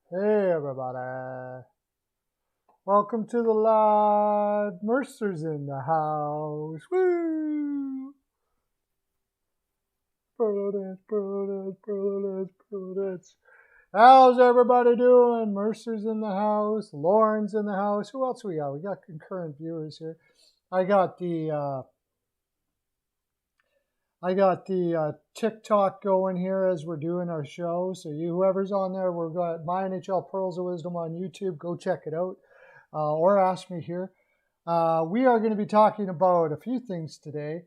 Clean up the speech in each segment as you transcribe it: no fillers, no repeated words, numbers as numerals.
Hey everybody, welcome to the live. Mercer's in the house. Woo! Pearl dance, pearl dance, pearl dance, pearl dance. How's everybody doing? Mercer's in the house. Lauren's in the house. Who else we got? We got concurrent viewers here. I got the TikTok going here as we're doing our show. So you, whoever's on there, we've got My NHL Pearls of Wisdom on YouTube. Go check it out, or ask me here. We are going to be talking about a few things today.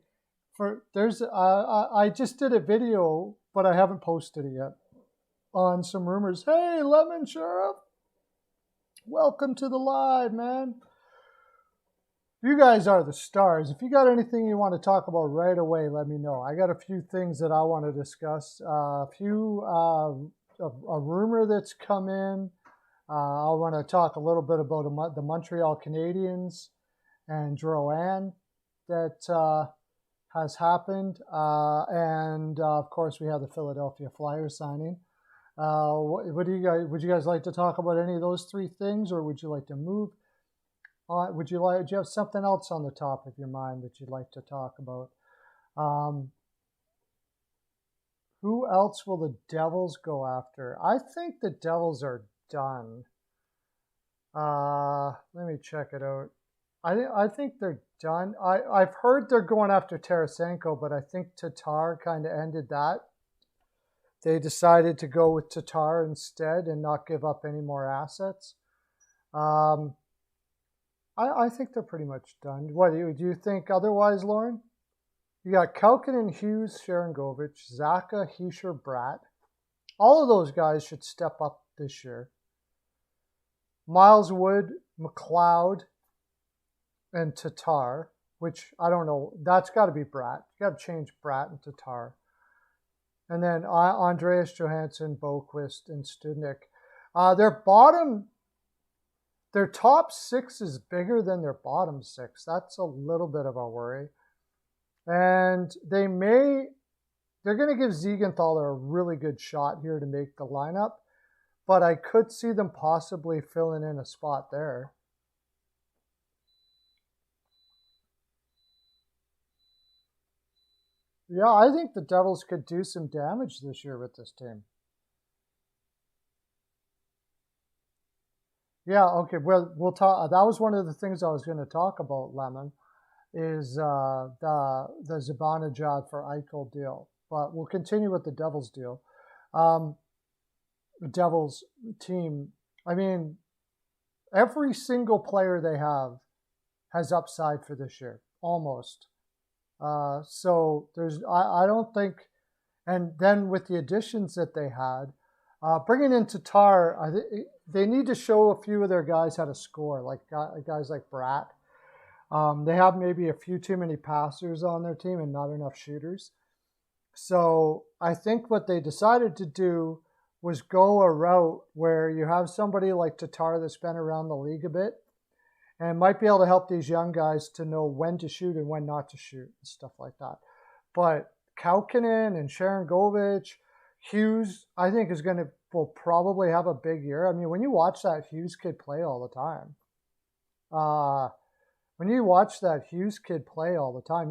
I just did a video, but I haven't posted it yet, on some rumors. Hey, Lemon Sheriff, welcome to the live, man. You guys are the stars. If you got anything you want to talk about right away, let me know. I got a few things that I want to discuss. A rumor that's come in. I want to talk a little bit about the Montreal Canadiens and Drouin that has happened. And of course, we have the Philadelphia Flyers signing. Would you guys like to talk about any of those three things, or would you like to move? Do you have something else on the top of your mind that you'd like to talk about? Who else will the Devils go after? I think the Devils are done. Let me check it out. I think they're done. I've heard they're going after Tarasenko, but I think Tatar kind of ended that. They decided to go with Tatar instead and not give up any more assets. I think they're pretty much done. What do you think otherwise, Lauren? You got Kaukonen, Hughes, Sharangovich, Zaka, Hischier, Bratt. All of those guys should step up this year. Miles Wood, McLeod, and Tatar, which I don't know. That's got to be Bratt. You got to change Bratt and Tatar. And then Andreas Johansson, Boquist, and Studnik. Their top six is bigger than their bottom six. That's a little bit of a worry. And they're going to give Siegenthaler a really good shot here to make the lineup, but I could see them possibly filling in a spot there. Yeah, I think the Devils could do some damage this year with this team. Yeah, okay. Well, we'll talk. That was one of the things I was going to talk about, Lemon, is the Zibanejad for Eichel deal. But we'll continue with the Devils deal. The Devils team, I mean, every single player they have has upside for this year, almost. So I don't think, and then with the additions that they had, bringing in Tatar, they need to show a few of their guys how to score, like guys like Bratt. They have maybe a few too many passers on their team and not enough shooters. So I think what they decided to do was go a route where you have somebody like Tatar that's been around the league a bit and might be able to help these young guys to know when to shoot and when not to shoot and stuff like that. But Kaukonen and Sharangovich, Hughes, I think will probably have a big year. I mean, when you watch that Hughes kid play all the time,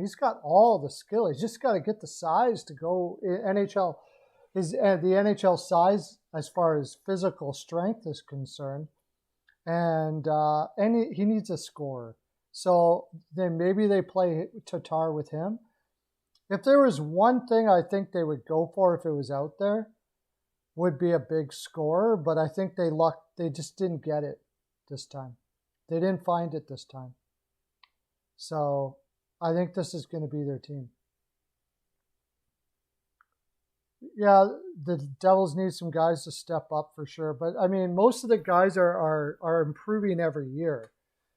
he's got all the skill. He's just got to get the size to go NHL. The NHL size as far as physical strength is concerned, and he needs a scorer. So then maybe they play Tatar with him. If there was one thing I think they would go for if it was out there, would be a big scorer, but I think they just didn't get it this time. They didn't find it this time. So I think this is going to be their team. Yeah, the Devils need some guys to step up for sure. But I mean, most of the guys are improving every year.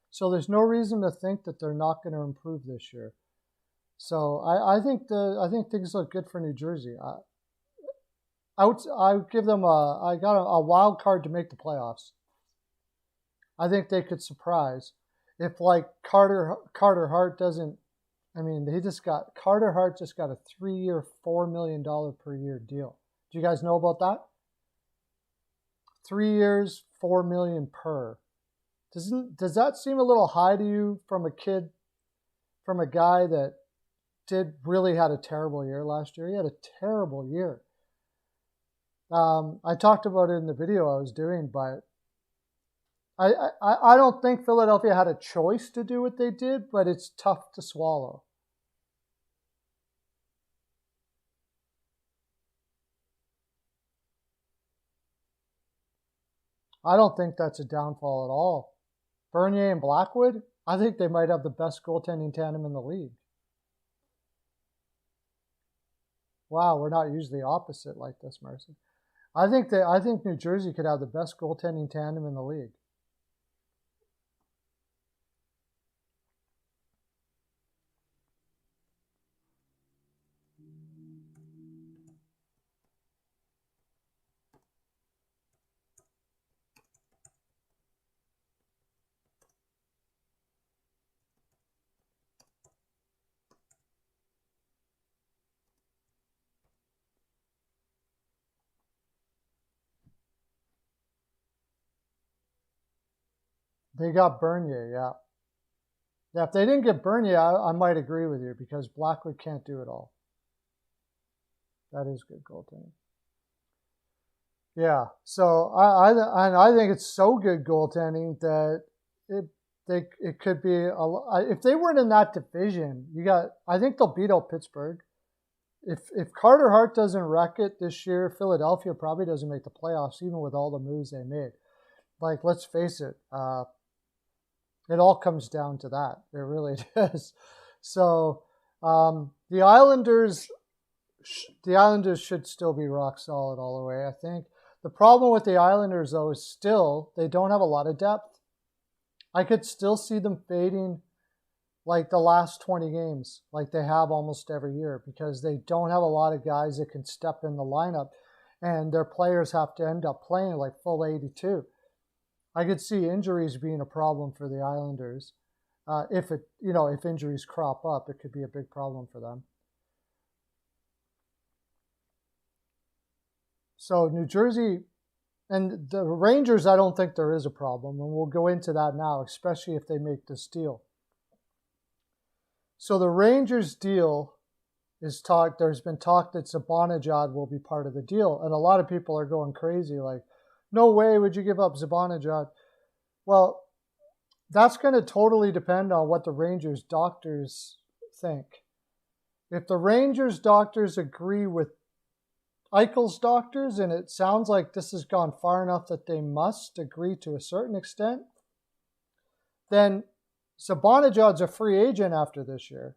So there's no reason to think that they're not going to improve this year. So I think things look good for New Jersey. I would give them I got a wild card to make the playoffs. I think they could surprise if like Carter Hart doesn't. I mean, Carter Hart just got a 3-year, $4 million per year deal. Do you guys know about that? 3 years, $4 million per. Does that seem a little high to you from a guy that really had a terrible year last year? He had a terrible year. I talked about it in the video I was doing, but I don't think Philadelphia had a choice to do what they did, but it's tough to swallow. I don't think that's a downfall at all. Bernier and Blackwood, I think they might have the best goaltending tandem in the league. Wow, we're not usually opposite like this, Mercy. I think New Jersey could have the best goaltending tandem in the league. They got Bernier, yeah. Yeah, if they didn't get Bernier, I might agree with you because Blackwood can't do it all. That is good goaltending. Yeah, so I think it's so good goaltending that it could be if they weren't in that division, I think they'll beat out Pittsburgh. If Carter Hart doesn't wreck it this year, Philadelphia probably doesn't make the playoffs, even with all the moves they made. Like, let's face it, it all comes down to that. It really does. So the Islanders should still be rock solid all the way, I think. The problem with the Islanders, though, is still they don't have a lot of depth. I could still see them fading like the last 20 games, like they have almost every year, because they don't have a lot of guys that can step in the lineup, and their players have to end up playing like full 82. I could see injuries being a problem for the Islanders. If injuries crop up, it could be a big problem for them. So New Jersey and the Rangers, I don't think there is a problem, and we'll go into that now, especially if they make this deal. So the Rangers deal is talk. There's been talk that Zibanejad will be part of the deal, and a lot of people are going crazy, like, no way would you give up Zibanejad. Well, that's going to totally depend on what the Rangers doctors think. If the Rangers doctors agree with Eichel's doctors, and it sounds like this has gone far enough that they must agree to a certain extent, then Zibanejad's a free agent after this year.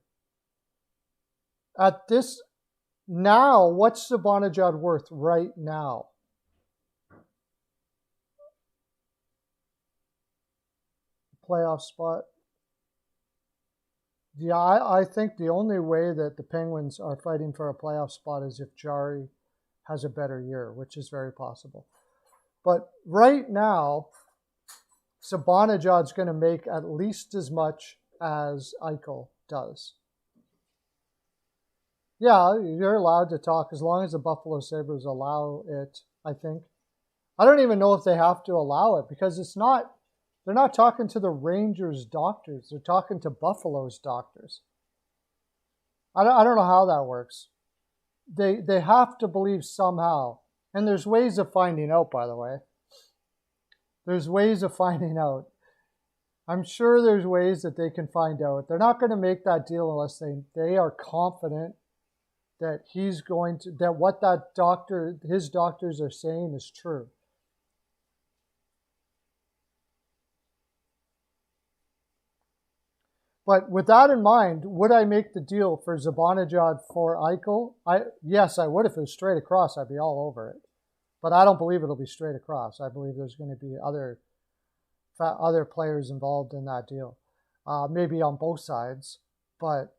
At this now, what's Zibanejad worth right now? Playoff spot. Yeah, I think the only way that the Penguins are fighting for a playoff spot is if Jari has a better year, which is very possible. But right now, Zibanejad's going to make at least as much as Eichel does. Yeah, you're allowed to talk as long as the Buffalo Sabres allow it, I think. I don't even know if they have to allow it because they're not talking to the Rangers doctors. They're talking to Buffalo's doctors. I don't know how that works. They have to believe somehow. And there's ways of finding out, by the way. There's ways of finding out. I'm sure there's ways that they can find out. They're not going to make that deal unless they are confident that what his doctors are saying is true. But with that in mind, would I make the deal for Zibanejad for Eichel? Yes, I would. If it was straight across, I'd be all over it. But I don't believe it'll be straight across. I believe there's going to be other players involved in that deal, maybe on both sides. But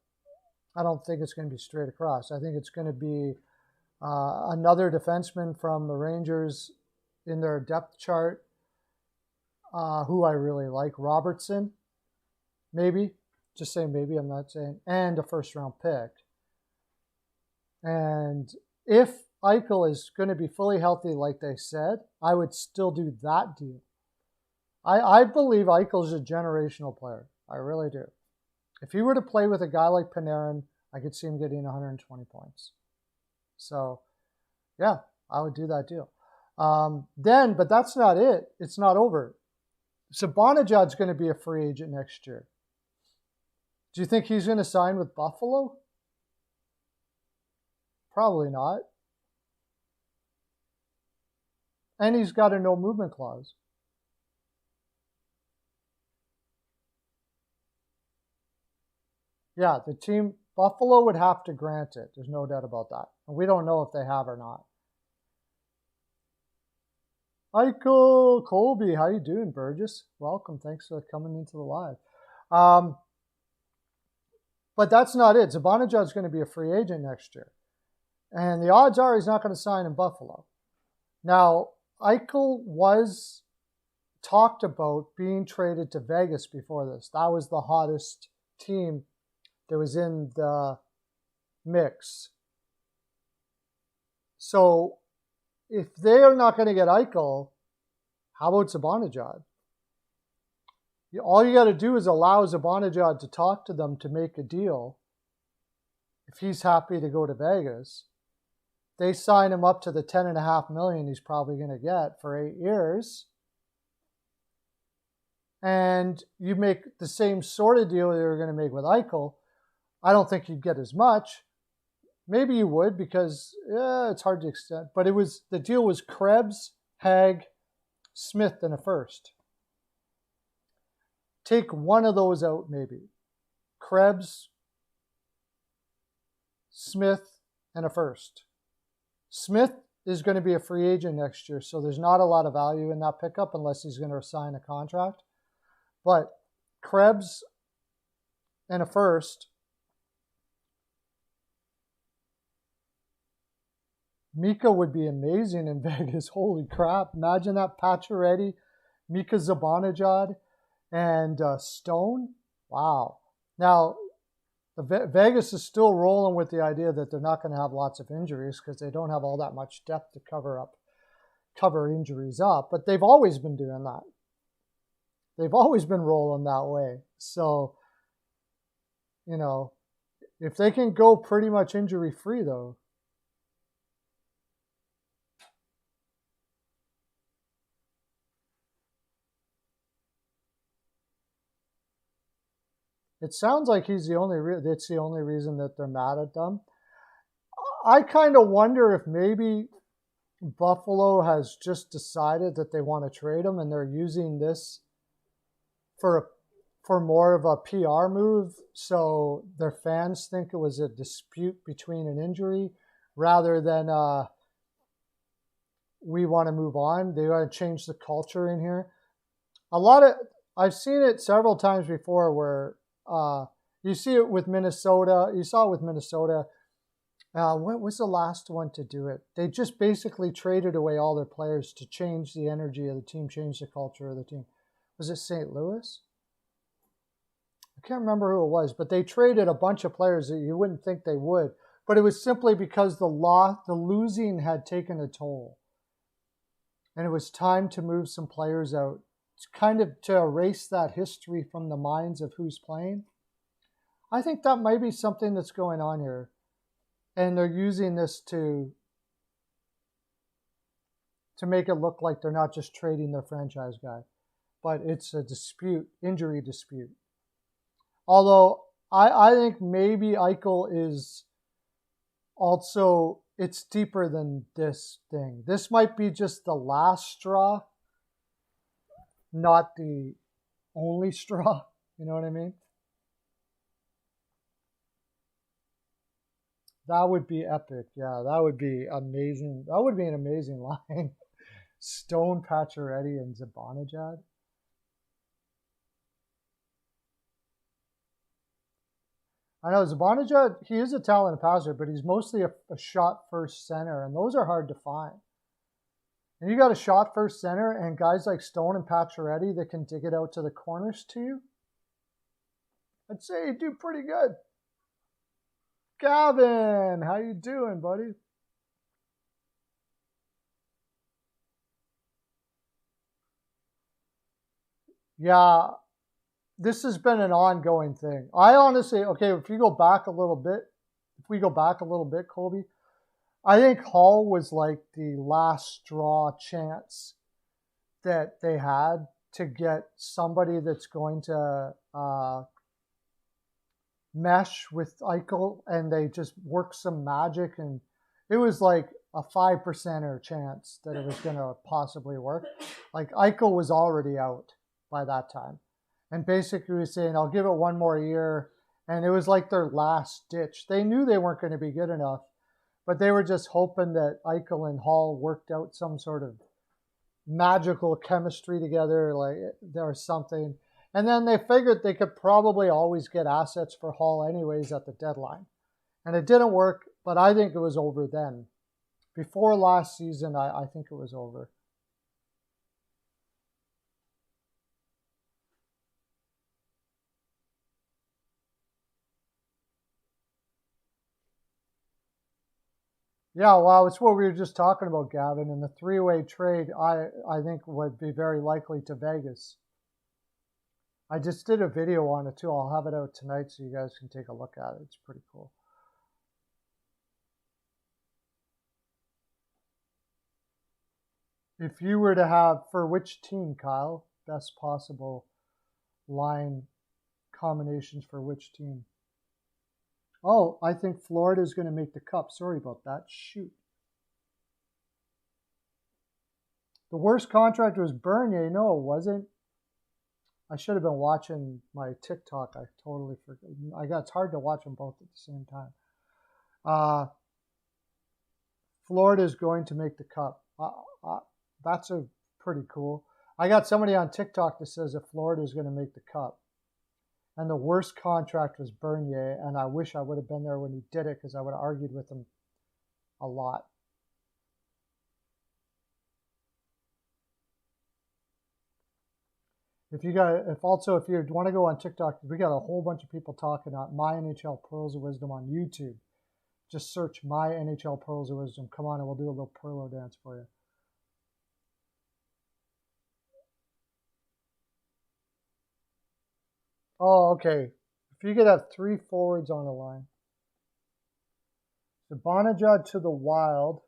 I don't think it's going to be straight across. I think it's going to be another defenseman from the Rangers in their depth chart, who I really like, Robertson, maybe. Just say maybe, I'm not saying, and a first-round pick. And if Eichel is going to be fully healthy like they said, I would still do that deal. I believe Eichel is a generational player. I really do. If he were to play with a guy like Panarin, I could see him getting 120 points. So, yeah, I would do that deal. But that's not it. It's not over. Zibanejad's going to be a free agent next year. Do you think he's going to sign with Buffalo? Probably not. And he's got a no movement clause. Yeah, the team, Buffalo would have to grant it. There's no doubt about that. And we don't know if they have or not. Michael Colby, how you doing, Burgess? Welcome. Thanks for coming into the live. But that's not it. Zibanejad's going to be a free agent next year. And the odds are he's not going to sign in Buffalo. Now, Eichel was talked about being traded to Vegas before this. That was the hottest team that was in the mix. So if they are not going to get Eichel, how about Zibanejad? All you got to do is allow Zibanejad to talk to them to make a deal. If he's happy to go to Vegas, they sign him up to the $10.5 million he's probably going to get for 8 years. And you make the same sort of deal you're going to make with Eichel. I don't think you'd get as much. Maybe you would because it's hard to extend. But the deal was Krebs, Hag, Smith, and a first. Take one of those out maybe. Krebs, Smith, and a first. Smith is going to be a free agent next year, so there's not a lot of value in that pickup unless he's going to sign a contract. But Krebs and a first. Mika would be amazing in Vegas. Holy crap. Imagine that. Pacioretty, Mika Zibanejad, and Stone. Wow. Now, Vegas is still rolling with the idea that they're not going to have lots of injuries because they don't have all that much depth to cover injuries up. But they've always been doing that. They've always been rolling that way. So, if they can go pretty much injury-free, though, it sounds like it's the only reason that they're mad at them. I kind of wonder if maybe Buffalo has just decided that they want to trade him and they're using this for more of a PR move, so their fans think it was a dispute between an injury rather than we want to move on. They want to change the culture in here. I've seen it several times before where you see it with Minnesota. You saw it with Minnesota. What was the last one to do it? They just basically traded away all their players to change the energy of the team, change the culture of the team. Was it St. Louis? I can't remember who it was, but they traded a bunch of players that you wouldn't think they would. But it was simply because the losing had taken a toll. And it was time to move some players out. It's kind of to erase that history from the minds of who's playing. I think that might be something that's going on here. And they're using this to make it look like they're not just trading their franchise guy, but it's a dispute, injury dispute. Although I think maybe Eichel is also, it's deeper than this thing. This might be just the last straw, not the only straw. You know what I mean? That would be epic. Yeah, that would be amazing. That would be an amazing line. Stone, Pacioretty, and Zibanejad. I know Zibanejad, he is a talented passer, but he's mostly a shot-first center, and those are hard to find. And you got a shot-first center and guys like Stone and Pacioretty that can dig it out to the corners to you, I'd say you do pretty good. Gavin, how you doing, buddy? Yeah, this has been an ongoing thing. I honestly, okay, if we go back a little bit, Colby, I think Hall was like the last straw chance that they had to get somebody that's going to mesh with Eichel, and they just worked some magic, and it was like a 5% chance that it was going to possibly work. Like Eichel was already out by that time, and basically was saying, "I'll give it one more year," and it was like their last ditch. They knew they weren't going to be good enough, but they were just hoping that Eichel and Hall worked out some sort of magical chemistry together, like or something. And then they figured they could probably always get assets for Hall anyways at the deadline. And it didn't work, but I think it was over then. Before last season, I think it was over. Yeah, well, it's what we were just talking about, Gavin. And the three-way trade, I think would be very likely to Vegas. I just did a video on it too. I'll have it out tonight so you guys can take a look at it. It's pretty cool. If you were to have, for which team, Kyle, best possible line combinations for which team? Oh, I think Florida is going to make the cup. Sorry about that. Shoot. The worst contract was Bernier. No, it wasn't. I should have been watching my TikTok. I totally forgot. It's hard to watch them both at the same time. Florida is going to make the cup. That's a pretty cool. I got somebody on TikTok that says that Florida is going to make the cup. And the worst contract was Bernier, and I wish I would have been there when he did it because I would have argued with him a lot. If you want to go on TikTok, we got a whole bunch of people talking about My NHL Pearls of Wisdom on YouTube. Just search My NHL Pearls of Wisdom. Come on, and we'll do a little Perlo dance for you. Oh, okay. If you could have 3 forwards on the line. Zibanejad to the Wild.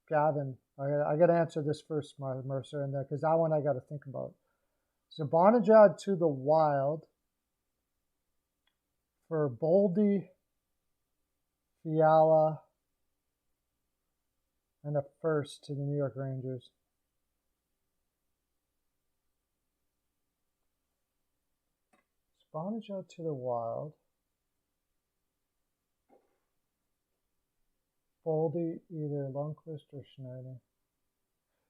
Gavin, I got to answer this first, Mercer, and because that one I got to think about. Zibanejad to the Wild for Boldy, Fiala, and a first to the New York Rangers. Zibanejad to the Wild. Boldy, either Lundqvist or Schneider.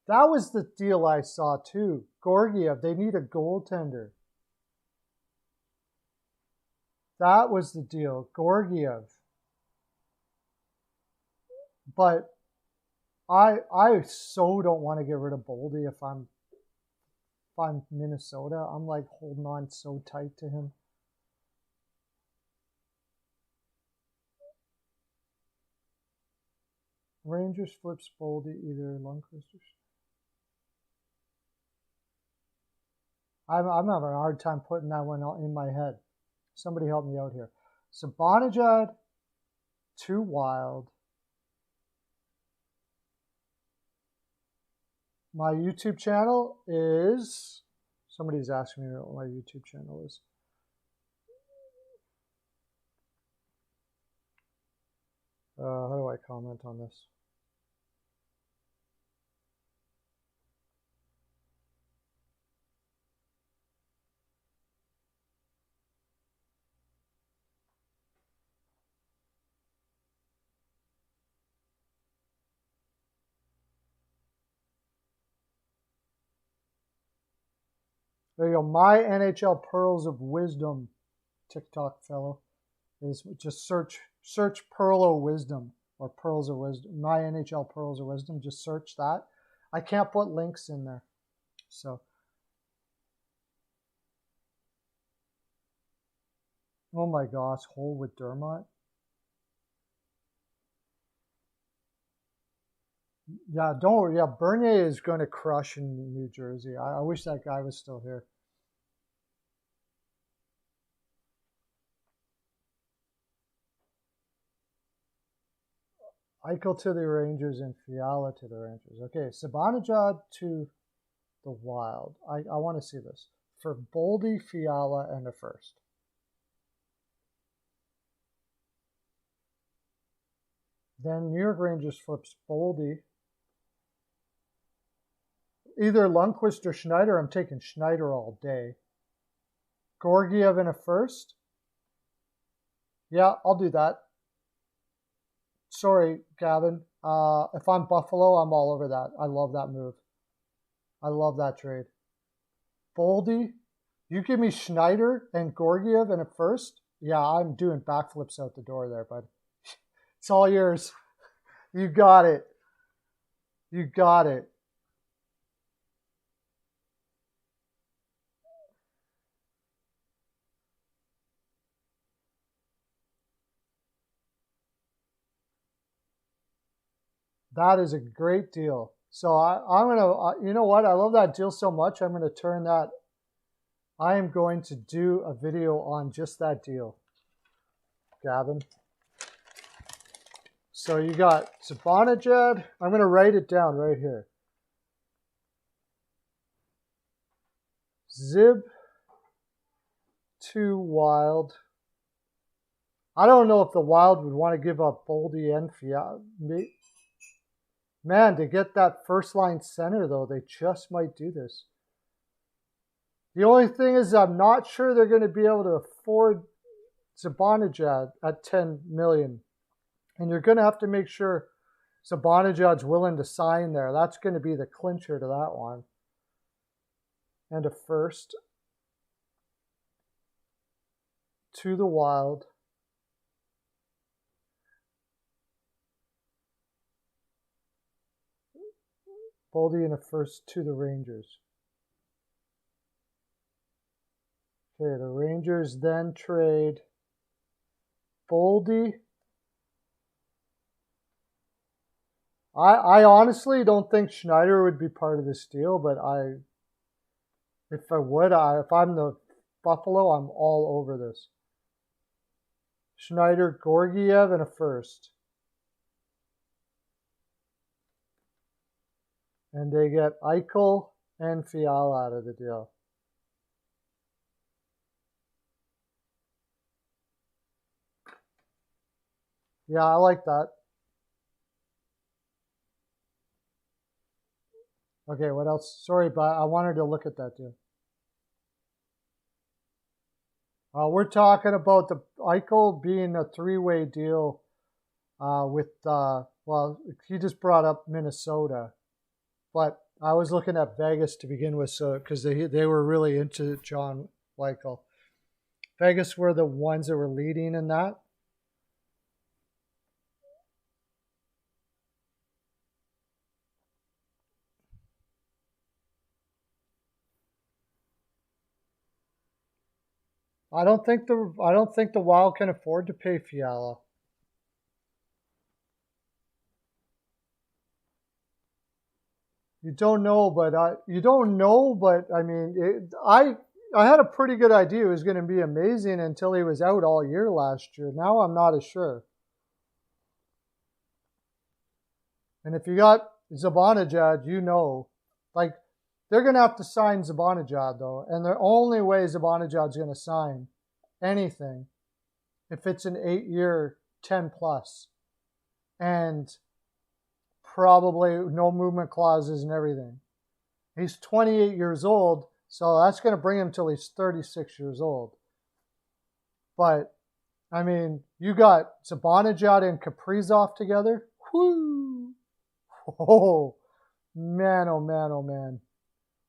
That was the deal I saw too. Gorgiev, they need a goaltender. That was the deal. Gorgiev. But I so don't want to get rid of Boldy if I'm Minnesota. I'm like holding on so tight to him. Rangers flips Boldy, either Lundqvist or I'm having a hard time putting that one in my head. Somebody help me out here. Zibanejad to Wild. My YouTube channel is... Somebody's asking me what my YouTube channel is. How do I comment on this? There you go. My NHL Pearls of Wisdom, TikTok fellow, is just search Pearl of Wisdom or Pearls of Wisdom. My NHL Pearls of Wisdom. Just search that. I can't put links in there, so. Oh my gosh, hole with Dermott. Yeah, don't worry. Yeah, Bernier is going to crush in New Jersey. I wish that guy was still here. Eichel to the Rangers and Fiala to the Rangers. Okay, Zibanejad to the Wild. I want to see this. For Boldy, Fiala, and a first. Then New York Rangers flips Boldy. Either Lundqvist or Schneider. I'm taking Schneider all day. Georgiev in a first. Yeah, I'll do that. Sorry, Gavin. If I'm Buffalo, I'm all over that. I love that move. I love that trade. Boldy, you give me Schneider and Georgiev in a first. Yeah, I'm doing backflips out the door there, bud. It's all yours. You got it. You got it. That is a great deal. So I'm going to, you know what? I love that deal so much. I'm going to turn that. I am going to do a video on just that deal, Gavin. So you got Zibanejad. I'm going to write it down right here. Zib to Wild. I don't know if the Wild would want to give up Boldy and Fiala. Man, to get that first line center, though, they just might do this. The only thing is I'm not sure they're going to be able to afford Zibanejad at $10 million. And you're going to have to make sure Zibanejad's willing to sign there. That's going to be the clincher to that one. And a first to the Wild. Boldy and a first to the Rangers. Okay, the Rangers then trade Boldy. I honestly don't think Schneider would be part of this deal, but if I'm the Buffalo, I'm all over this. Schneider, Georgiev, and a first. And they get Eichel and Fiala out of the deal. Yeah, I like that. Okay, what else? Sorry, but I wanted to look at that deal. We're talking about the Eichel being a three-way deal with, well, he just brought up Minnesota. But I was looking at Vegas to begin with, so because they were really into John Eichel. Vegas were the ones that were leading in that. I don't think the Wild can afford to pay Fiala. You don't know, but I mean, I had a pretty good idea it was going to be amazing until he was out all year last year. Now I'm not as sure. And if you got Zibanejad, you know, like they're going to have to sign Zibanejad though, and the only way Zibanejad's going to sign anything if it's an 8-year, 10+, and probably no movement clauses and everything. He's 28 years old, so that's going to bring him till he's 36 years old. But, I mean, you got Zibanejad and Kaprizov together. Whoo! Oh, man, oh, man, oh, man.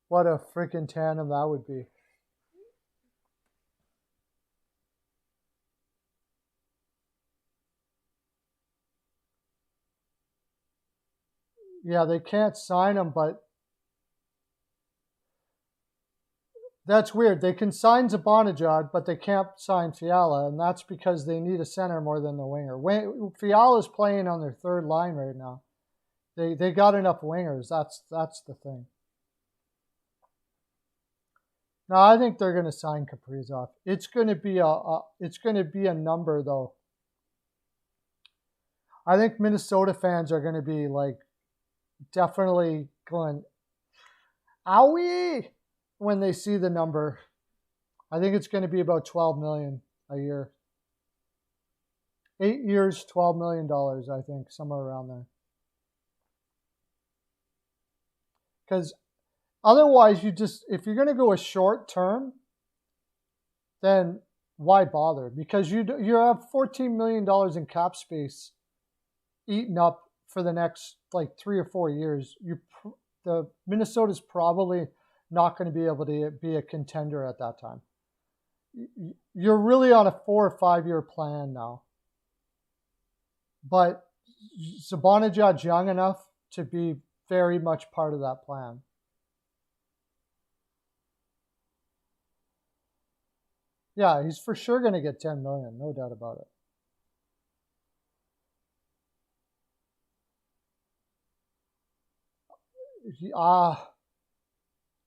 What a freaking tandem that would be. Yeah, they can't sign him, but that's weird. They can sign Zibanejad, but they can't sign Fiala, and that's because they need a center more than the winger. Fiala's playing on their third line right now. They got enough wingers. That's the thing. No, I think they're going to sign Kaprizov. It's going to be a number though. I think Minnesota fans are going to be like definitely going, owie, when they see the number. I think it's going to be about $12 million a year. 8 years, $12 million, I think, somewhere around there. Because otherwise, if you're going to go a short term, then why bother? Because you have $14 million in cap space eaten up for the next like 3 or 4 years. The Minnesota's probably not going to be able to be a contender at that time. You're really on a 4 or 5 year plan now. But Zibanejad's young enough to be very much part of that plan. Yeah, he's for sure going to get $10 million, no doubt about it.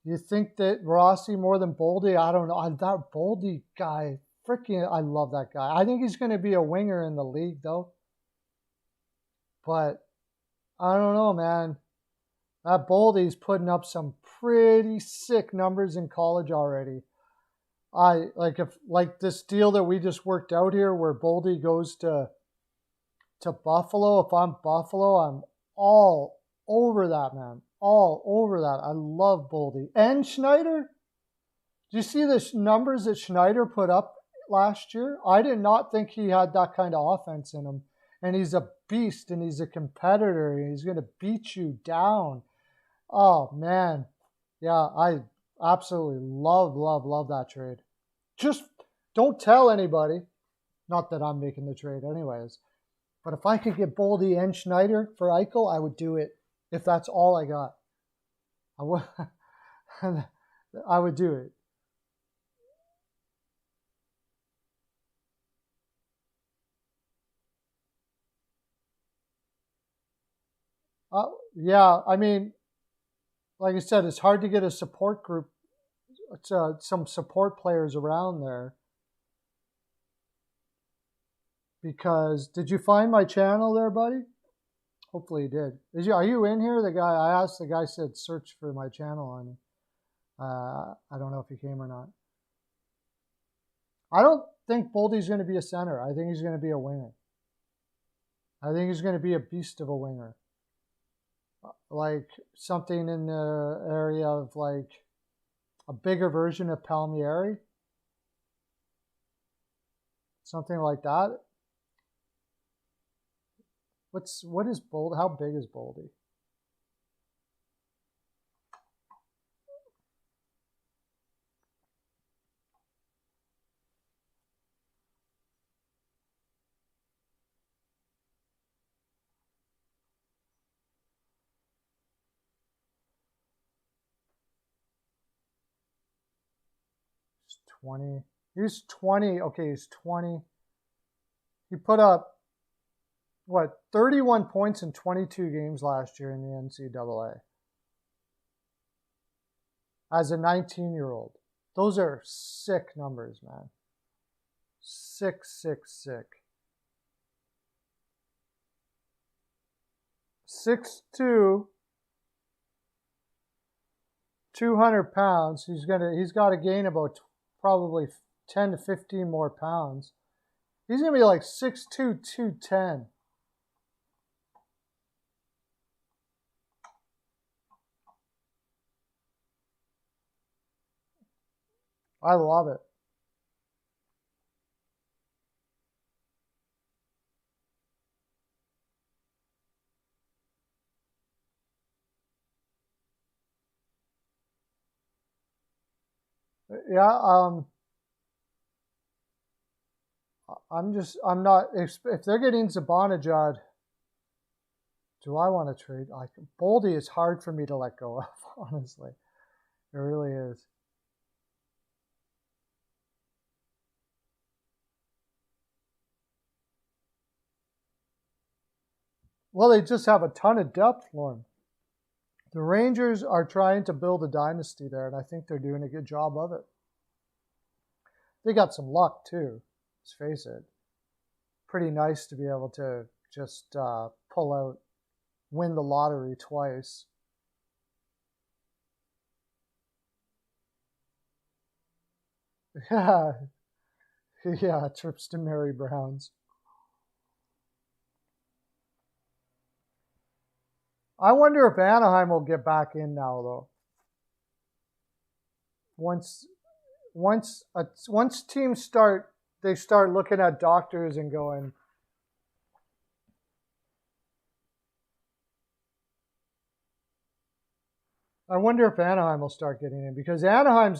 You think that Rossi more than Boldy? I don't know. That Boldy guy, freaking, I love that guy. I think he's going to be a winger in the league, though. But I don't know, man. That Boldy's putting up some pretty sick numbers in college already. Like this deal that we just worked out here, where Boldy goes to Buffalo. If I'm Buffalo, I'm all over that, man. All over that. I love Boldy. And Schneider. Do you see the numbers that Schneider put up last year? I did not think he had that kind of offense in him. And he's a beast, and he's a competitor, and he's going to beat you down. Oh, man. Yeah, I absolutely love that trade. Just don't tell anybody. Not that I'm making the trade anyways. But if I could get Boldy and Schneider for Eichel, I would do it. If that's all I got, I would do it. Yeah, I mean, like I said, it's hard to get a support group, some support players around there. Because, did you find my channel there, buddy? Hopefully you did. Are you in here? I asked, the guy said search for my channel on. I don't know if he came or not. I don't think Boldy's going to be a center. I think he's going to be a winger. I think he's going to be a beast of a winger. Like something in the area of like a bigger version of Palmieri. Something like that. What is Boldy? How big is Boldy? He's 20. He's 20. Okay, he's 20. He put up, 31 points in 22 games last year in the NCAA. As a 19-year-old. Those are sick numbers, man. Sick. 6'2", 200 pounds. He's got to gain about probably 10 to 15 more pounds. He's going to be like 6'2", 210. I love it. Yeah, I'm not, if they're getting Zibanejad, do I want to trade? Boldy is hard for me to let go of, honestly. It really is. Well, they just have a ton of depth, Lauren. The Rangers are trying to build a dynasty there, and I think they're doing a good job of it. They got some luck, too. Let's face it. Pretty nice to be able to just pull out, win the lottery twice. Yeah, yeah, trips to Mary Brown's. I wonder if Anaheim will get back in now, though. Once teams start looking at doctors and going, I wonder if Anaheim will start getting in, because Anaheim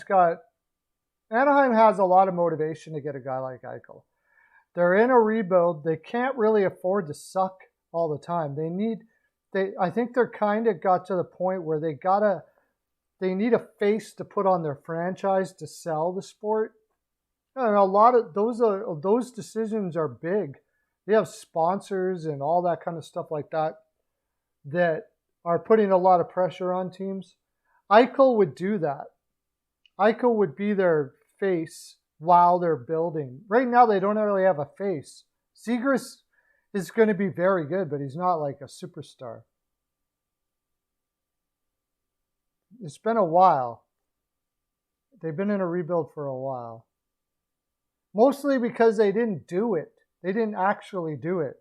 has a lot of motivation to get a guy like Eichel. They're in a rebuild. They can't really afford to suck all the time. I think they're kind of got to the point where they need a face to put on their franchise to sell the sport. And a lot of those decisions are big. They have sponsors and all that kind of stuff like that are putting a lot of pressure on teams. Eichel would do that. Eichel would be their face while they're building. Right now, they don't really have a face. Zegras is going to be very good, but he's not like a superstar. It's been a while. They've been in a rebuild for a while. Mostly because they didn't do it. They didn't actually do it.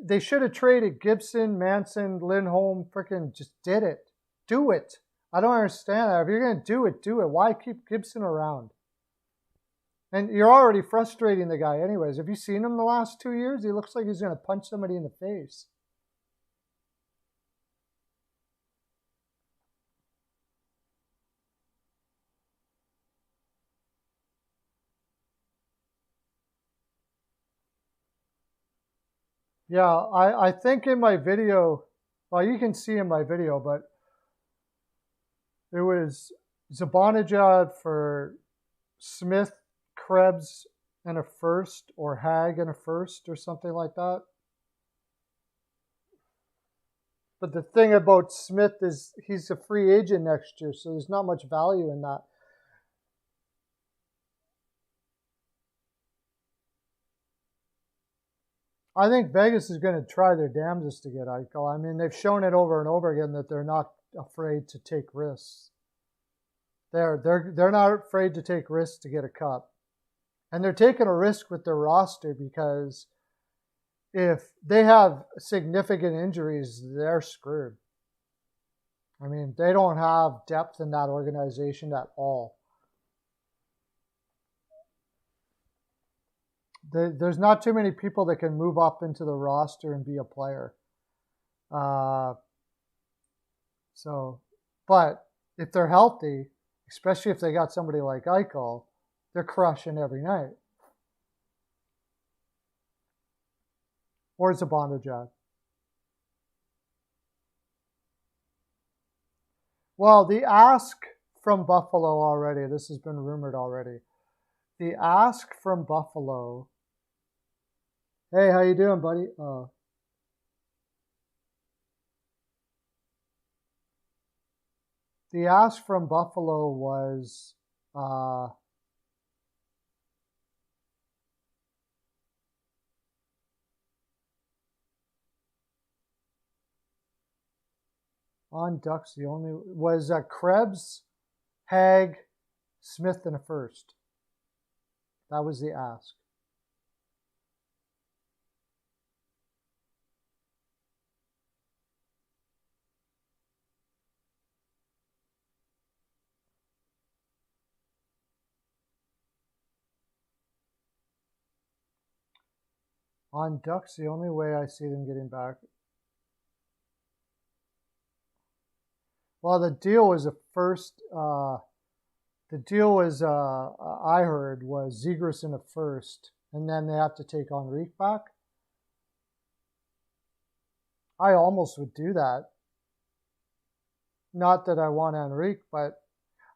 They should have traded Gibson, Manson, Lindholm, freaking just did it. Do it. I don't understand that. If you're going to do it, do it. Why keep Gibson around? And you're already frustrating the guy anyways. Have you seen him the last 2 years? He looks like he's going to punch somebody in the face. Yeah, I think in my video, well, you can see in my video, but it was Zibanejad for Smith, Krebs, and a first, or Hag and a first, or something like that. But the thing about Smith is he's a free agent next year, so there's not much value in that. I think Vegas is going to try their damnedest to get Eichel. I mean, they've shown it over and over again that they're not afraid to take risks. They're not afraid to take risks to get a cup. And they're taking a risk with their roster because if they have significant injuries, they're screwed. I mean, they don't have depth in that organization at all. There's not too many people that can move up into the roster and be a player. But if they're healthy, especially if they got somebody like Eichel, they're crushing every night. Or Zibanejad. Well, the ask from Buffalo already, this has been rumored already. The ask from Buffalo. Hey, how you doing, buddy? The ask from Buffalo was on Ducks. The only was Krebs, Hag, Smith, and a first. That was the ask. On Ducks, the only way I see them getting back. Well, the deal was the deal was, I heard, was Zegras in a first, and then they have to take Henrique back. I almost would do that. Not that I want Henrique, but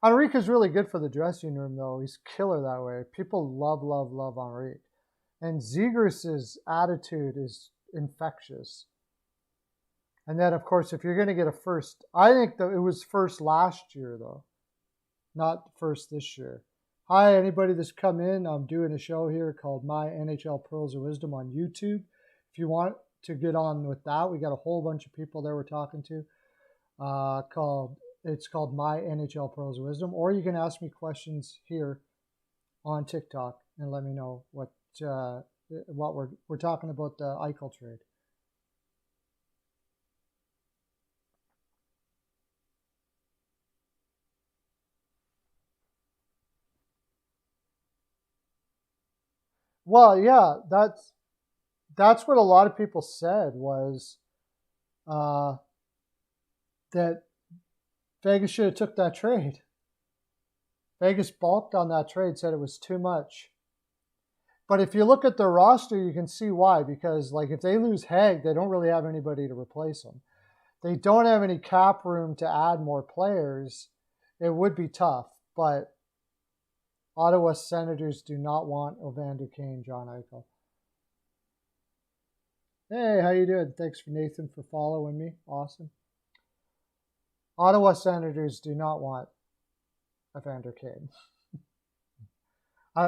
Henrique is really good for the dressing room, though. He's killer that way. People love, love, love Henrique. And Zegras' attitude is infectious. And then, of course, if you're going to get a first, I think that it was first last year, though, not first this year. Hi, anybody that's come in. I'm doing a show here called My NHL Pearls of Wisdom on YouTube. if you want to get on with that, we got a whole bunch of people there we're talking to. It's called My NHL Pros Wisdom, or you can ask me questions here on TikTok and let me know what we're talking about, the Eichel trade. Well, yeah, that's what a lot of people said was that Vegas should have took that trade. Vegas balked on that trade, said it was too much. But if you look at their roster, you can see why. Because like if they lose Haig, they don't really have anybody to replace him. They don't have any cap room to add more players. It would be tough, but Ottawa Senators do not want Evander Kane, John Eichel. Hey, how you doing? Thanks for Nathan for following me. Awesome. Ottawa Senators do not want Evander Kane.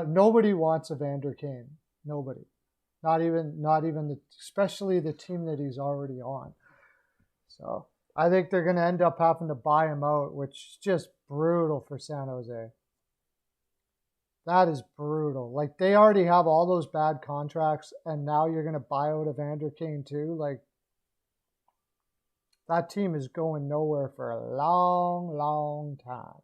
Nobody wants Evander Kane. Nobody. Not even especially the team that he's already on. So I think they're going to end up having to buy him out, which is just brutal for San Jose. That is brutal. Like, they already have all those bad contracts, and now you're going to buy out Evander Kane too. Like, that team is going nowhere for a long, long time.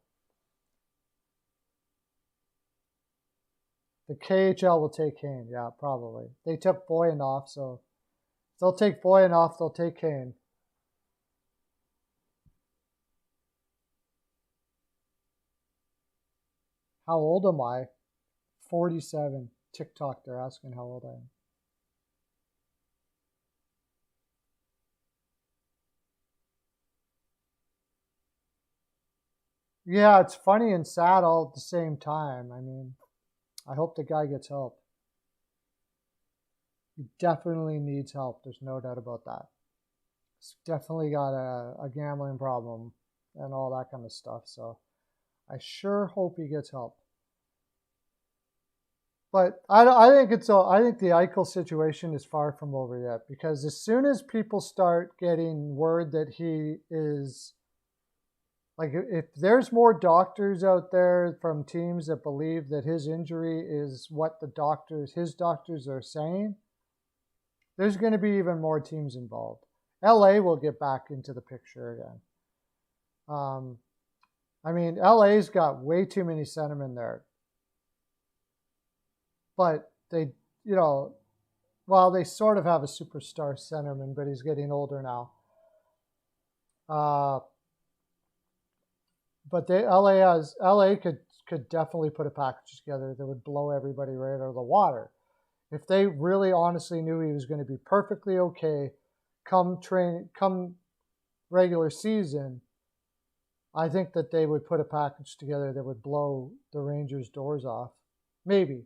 The KHL will take Kane. Yeah, probably. They took Boyan off, so if they'll take Boyan off, they'll take Kane. How old am I? 47. TikTok, they're asking how old I am. Yeah, it's funny and sad all at the same time. I mean, I hope the guy gets help. He definitely needs help. There's no doubt about that. He's definitely got a gambling problem and all that kind of stuff. So I sure hope he gets help. But I think the Eichel situation is far from over yet, because as soon as people start getting word that he is, like, if there's more doctors out there from teams that believe that his injury is what his doctors are saying, there's going to be even more teams involved. LA will get back into the picture again. I mean, LA's got way too many centermen there. But they, they sort of have a superstar centerman, but he's getting older now. But LA could definitely put a package together that would blow everybody right out of the water. If they really honestly knew he was going to be perfectly okay come regular season, I think that they would put a package together that would blow the Rangers' doors off. Maybe.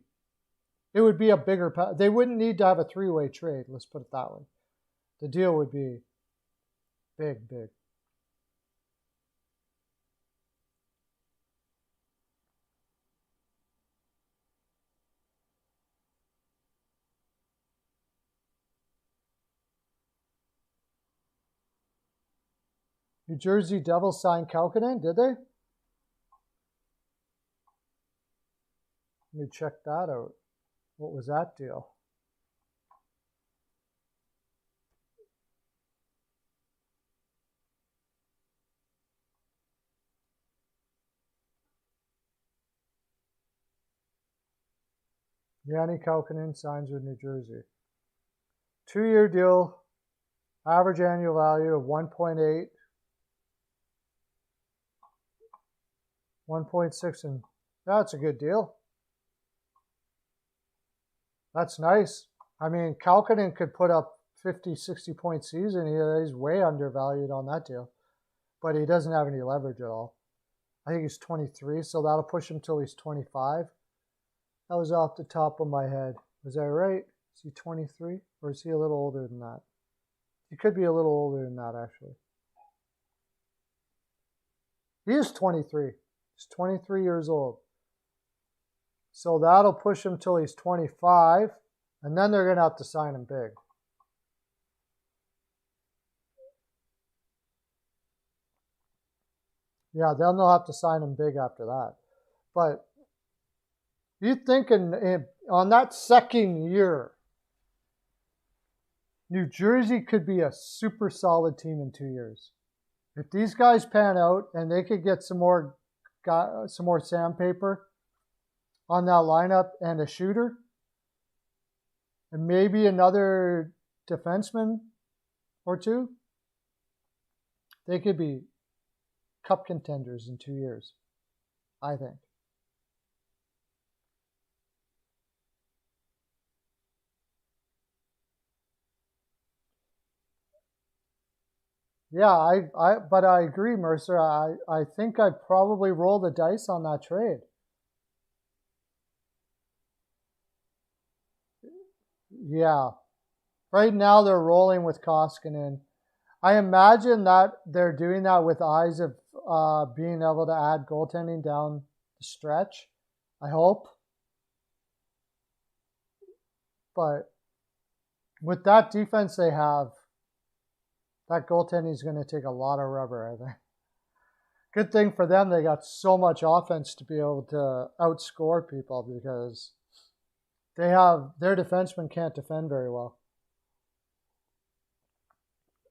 It would be a bigger they wouldn't need to have a three-way trade, let's put it that way. The deal would be big. New Jersey Devils signed Kaukonen, did they? Let me check that out. What was that deal? Yanni Kaukonen signs with New Jersey. 2-year deal, average annual value of 1.8, 1.6, and that's a good deal. That's nice. I mean, Kaukonen could put up 50, 60 point season. He's way undervalued on that deal, but he doesn't have any leverage at all. I think he's 23, so that'll push him till he's 25. That was off the top of my head. Was that right? Is he 23, or is he a little older than that? He could be a little older than that, actually. He is 23. He's 23 years old. So that'll push him till he's 25, and then they're going to have to sign him big. Yeah, they'll not have to sign him big after that. But you think on that second year, New Jersey could be a super solid team in 2 years. If these guys pan out and they could get some more sandpaper on that lineup and a shooter, and maybe another defenseman or two, they could be cup contenders in 2 years, I think. Yeah, but I agree, Mercer. I think I'd probably roll the dice on that trade. Yeah. Right now they're rolling with Koskinen. I imagine that they're doing that with eyes of being able to add goaltending down the stretch. I hope. But with that defense they have, that goaltending is going to take a lot of rubber, I think. Good thing for them, they got so much offense to be able to outscore people because their defensemen can't defend very well.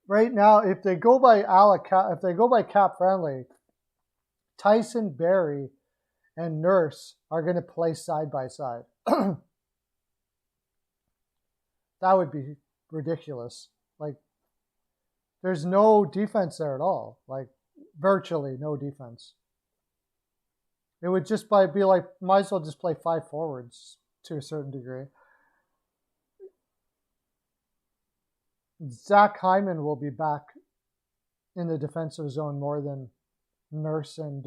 Right now, if they go by cap friendly, Tyson, Barrie, and Nurse are going to play side by side. That would be ridiculous. Like, there's no defense there at all. Like, virtually no defense. It would just be like, might as well just play 5 forwards to a certain degree. Zach Hyman will be back in the defensive zone more than Nurse and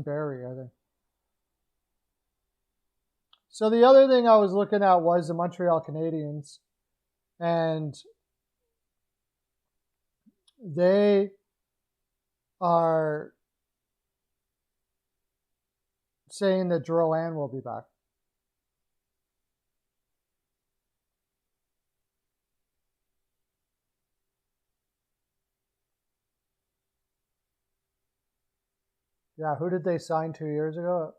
Barrie, I think. So the other thing I was looking at was the Montreal Canadiens, and they are saying that Drouin will be back. Yeah, who did they sign 2 years ago?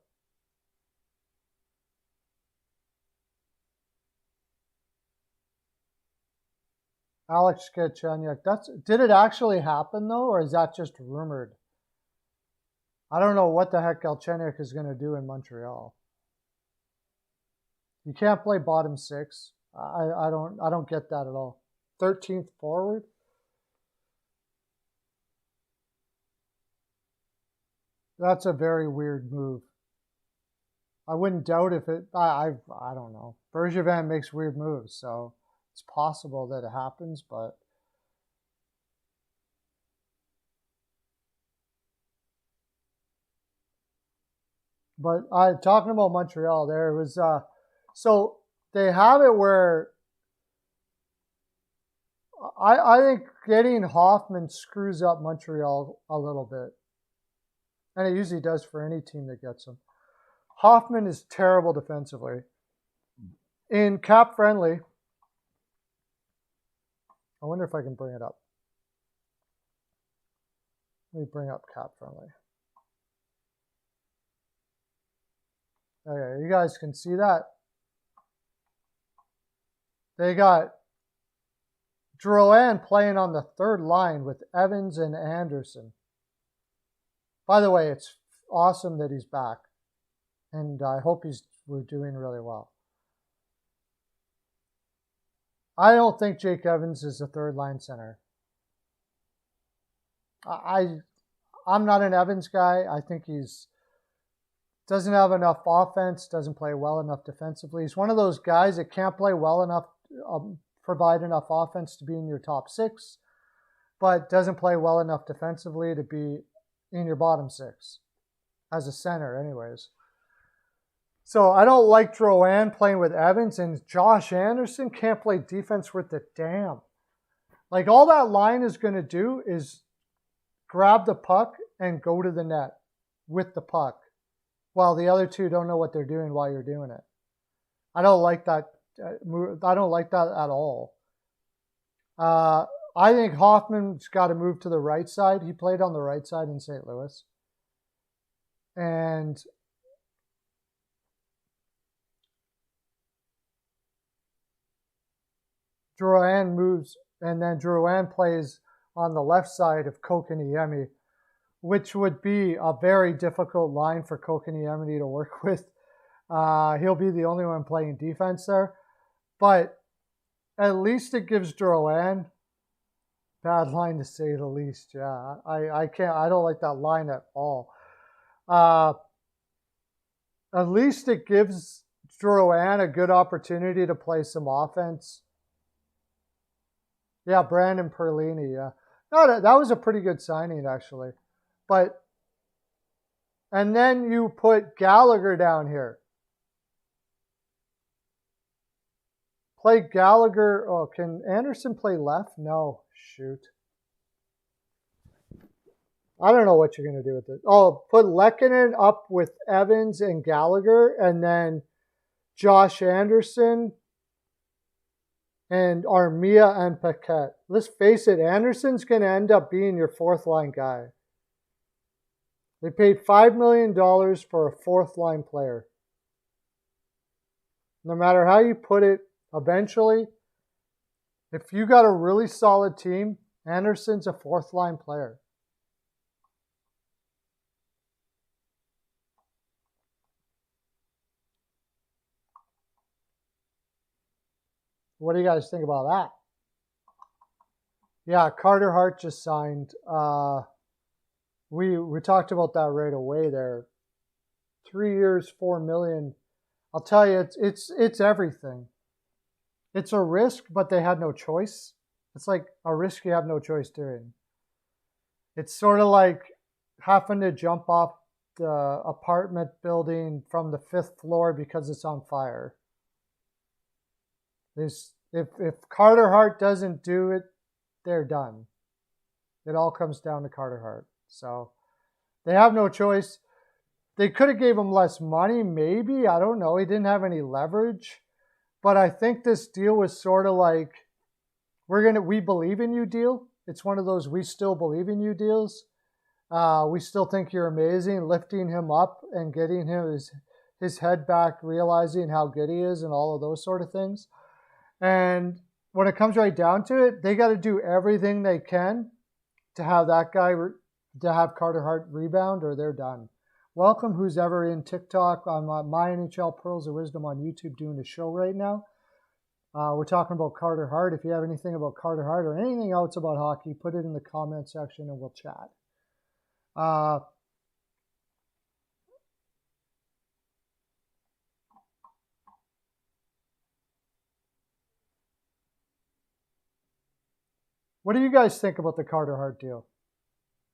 Alex Galchenyuk. Did it actually happen though, or is that just rumored? I don't know what the heck Galchenyuk is going to do in Montreal. You can't play bottom 6. I don't get that at all. 13th forward. That's a very weird move. I wouldn't doubt if it. I don't know. Bergevin makes weird moves, so it's possible that it happens, but talking about Montreal, there was so they have it where I think getting Hoffman screws up Montreal a little bit, and it usually does for any team that gets him. Hoffman is terrible defensively. In cap friendly, I wonder if I can bring it up. Let me bring up cap friendly. Okay, you guys can see that. They got Drouin playing on the third line with Evans and Anderson. By the way, it's awesome that he's back, and I hope we're doing really well. I don't think Jake Evans is a third line center. I'm not an Evans guy. I think he's doesn't have enough offense, doesn't play well enough defensively. He's one of those guys that can't play well enough, provide enough offense to be in your top 6, but doesn't play well enough defensively to be in your bottom 6 as a center anyways. So I don't like Drouin playing with Evans, and Josh Anderson can't play defense worth a damn. Like, all that line is going to do is grab the puck and go to the net with the puck, while the other two don't know what they're doing while you're doing it. I don't like that. I don't like that at all. I think Hoffman's got to move to the right side. He played on the right side in St. Louis. And Drouin moves, and then Drouin plays on the left side of Kotkaniemi, which would be a very difficult line for Kotkaniemi to work with. He'll be the only one playing defense there. But at least it gives Drouin, bad line to say the least, yeah. I don't like that line at all. At least it gives Drouin a good opportunity to play some offense. Yeah, Brandon Perlini, yeah. No, that was a pretty good signing, actually. But, and then you put Gallagher down here. Play Gallagher. Oh, can Anderson play left? No, shoot. I don't know what you're going to do with it. Oh, put Lehkonen up with Evans and Gallagher, and then Josh Anderson and Armia and Paquette. Let's face it, Anderson's going to end up being your fourth line guy. They paid $5 million for a fourth line player. No matter how you put it, eventually, if you got a really solid team, Anderson's a fourth line player. What do you guys think about that? Yeah, Carter Hart just signed. We talked about that right away there. 3 years, $4 million. I'll tell you, it's everything. It's a risk, but they had no choice. It's like a risk you have no choice doing. It's sort of like having to jump off the apartment building from the 5th floor because it's on fire. If Carter Hart doesn't do it, they're done. It all comes down to Carter Hart. So they have no choice. They could have gave him less money, maybe. I don't know. He didn't have any leverage. But I think this deal was sort of like, we believe in you deal. It's one of those we still believe in you deals. We still think you're amazing, lifting him up and getting him his head back, realizing how good he is and all of those sort of things. And when it comes right down to it, they got to do everything they can to have that guy, to have Carter Hart rebound, or they're done. Welcome, who's ever in TikTok. I'm on My NHL Pearls of Wisdom on YouTube doing a show right now. We're talking about Carter Hart. If you have anything about Carter Hart or anything else about hockey, put it in the comment section and we'll chat. What do you guys think about the Carter Hart deal?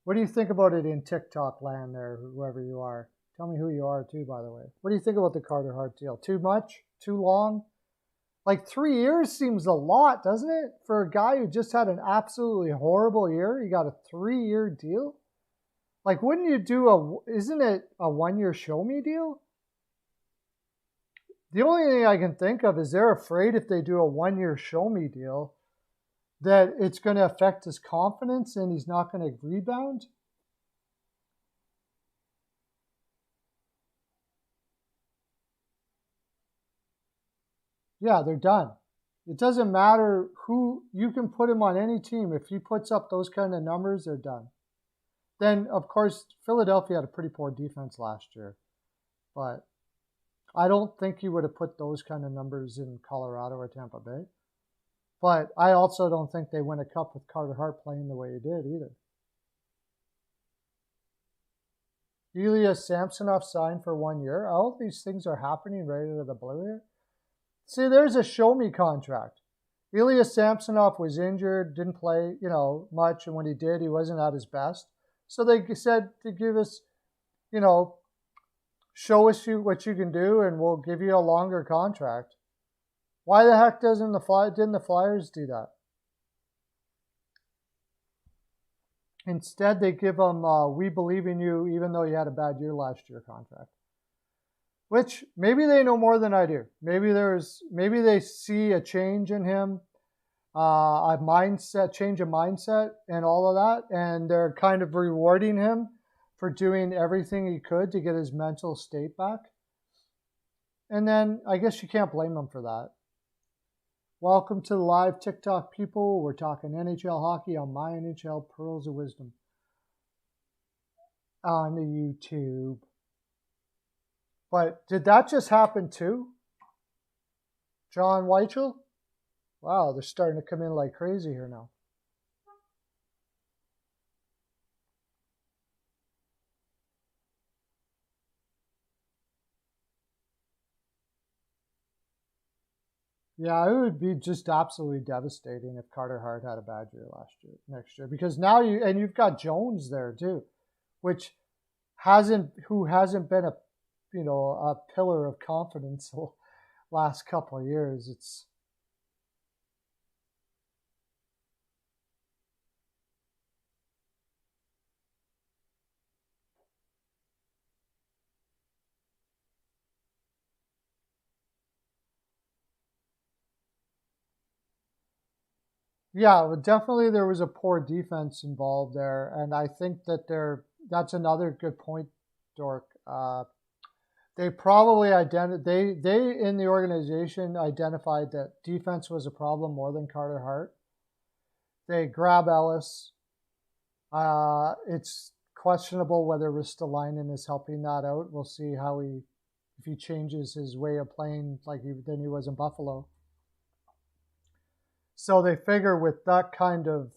What do you think about it in TikTok land there, whoever you are? Tell me who you are too, by the way. What do you think about the Carter Hart deal? Too much? Too long? Like 3 years seems a lot, doesn't it? For a guy who just had an absolutely horrible year, you got a 3-year deal? Like, wouldn't you do isn't it a 1-year show me deal? The only thing I can think of is they're afraid if they do a 1-year show me deal that it's going to affect his confidence and he's not going to rebound. Yeah, they're done. It doesn't matter who, you can put him on any team. If he puts up those kind of numbers, they're done. Then, of course, Philadelphia had a pretty poor defense last year. But I don't think he would have put those kind of numbers in Colorado or Tampa Bay. But I also don't think they win a cup with Carter Hart playing the way he did either. Ilya Samsonov signed for 1 year. All these things are happening right out of the blue here. See, there's a show me contract. Ilya Samsonov was injured, didn't play, much, and when he did, he wasn't at his best. So they said to give us, show us what you can do, and we'll give you a longer contract. Why the heck didn't the Flyers do that? Instead, they give him, we believe in you, even though you had a bad year last year contract. Which maybe they know more than I do. Maybe they see a change in him. a mindset, change of mindset, and all of that. And they're kind of rewarding him for doing everything he could to get his mental state back. And then I guess you can't blame him for that. Welcome to the live TikTok people. We're talking NHL hockey on my NHL Pearls of Wisdom on the YouTube. But did that just happen too? John Weichel? Wow, they're starting to come in like crazy here now. Yeah, it would be just absolutely devastating if Carter Hart had a bad year next year, because now you've got Jones there too, who hasn't been a pillar of confidence the last couple of years. Yeah, definitely there was a poor defense involved there, and I think that's another good point, Dork. They probably they in the organization identified that defense was a problem more than Carter Hart. They grab Ellis. It's questionable whether Ristolainen is helping that out. We'll see if he changes his way of playing than he was in Buffalo. So they figure with that kind of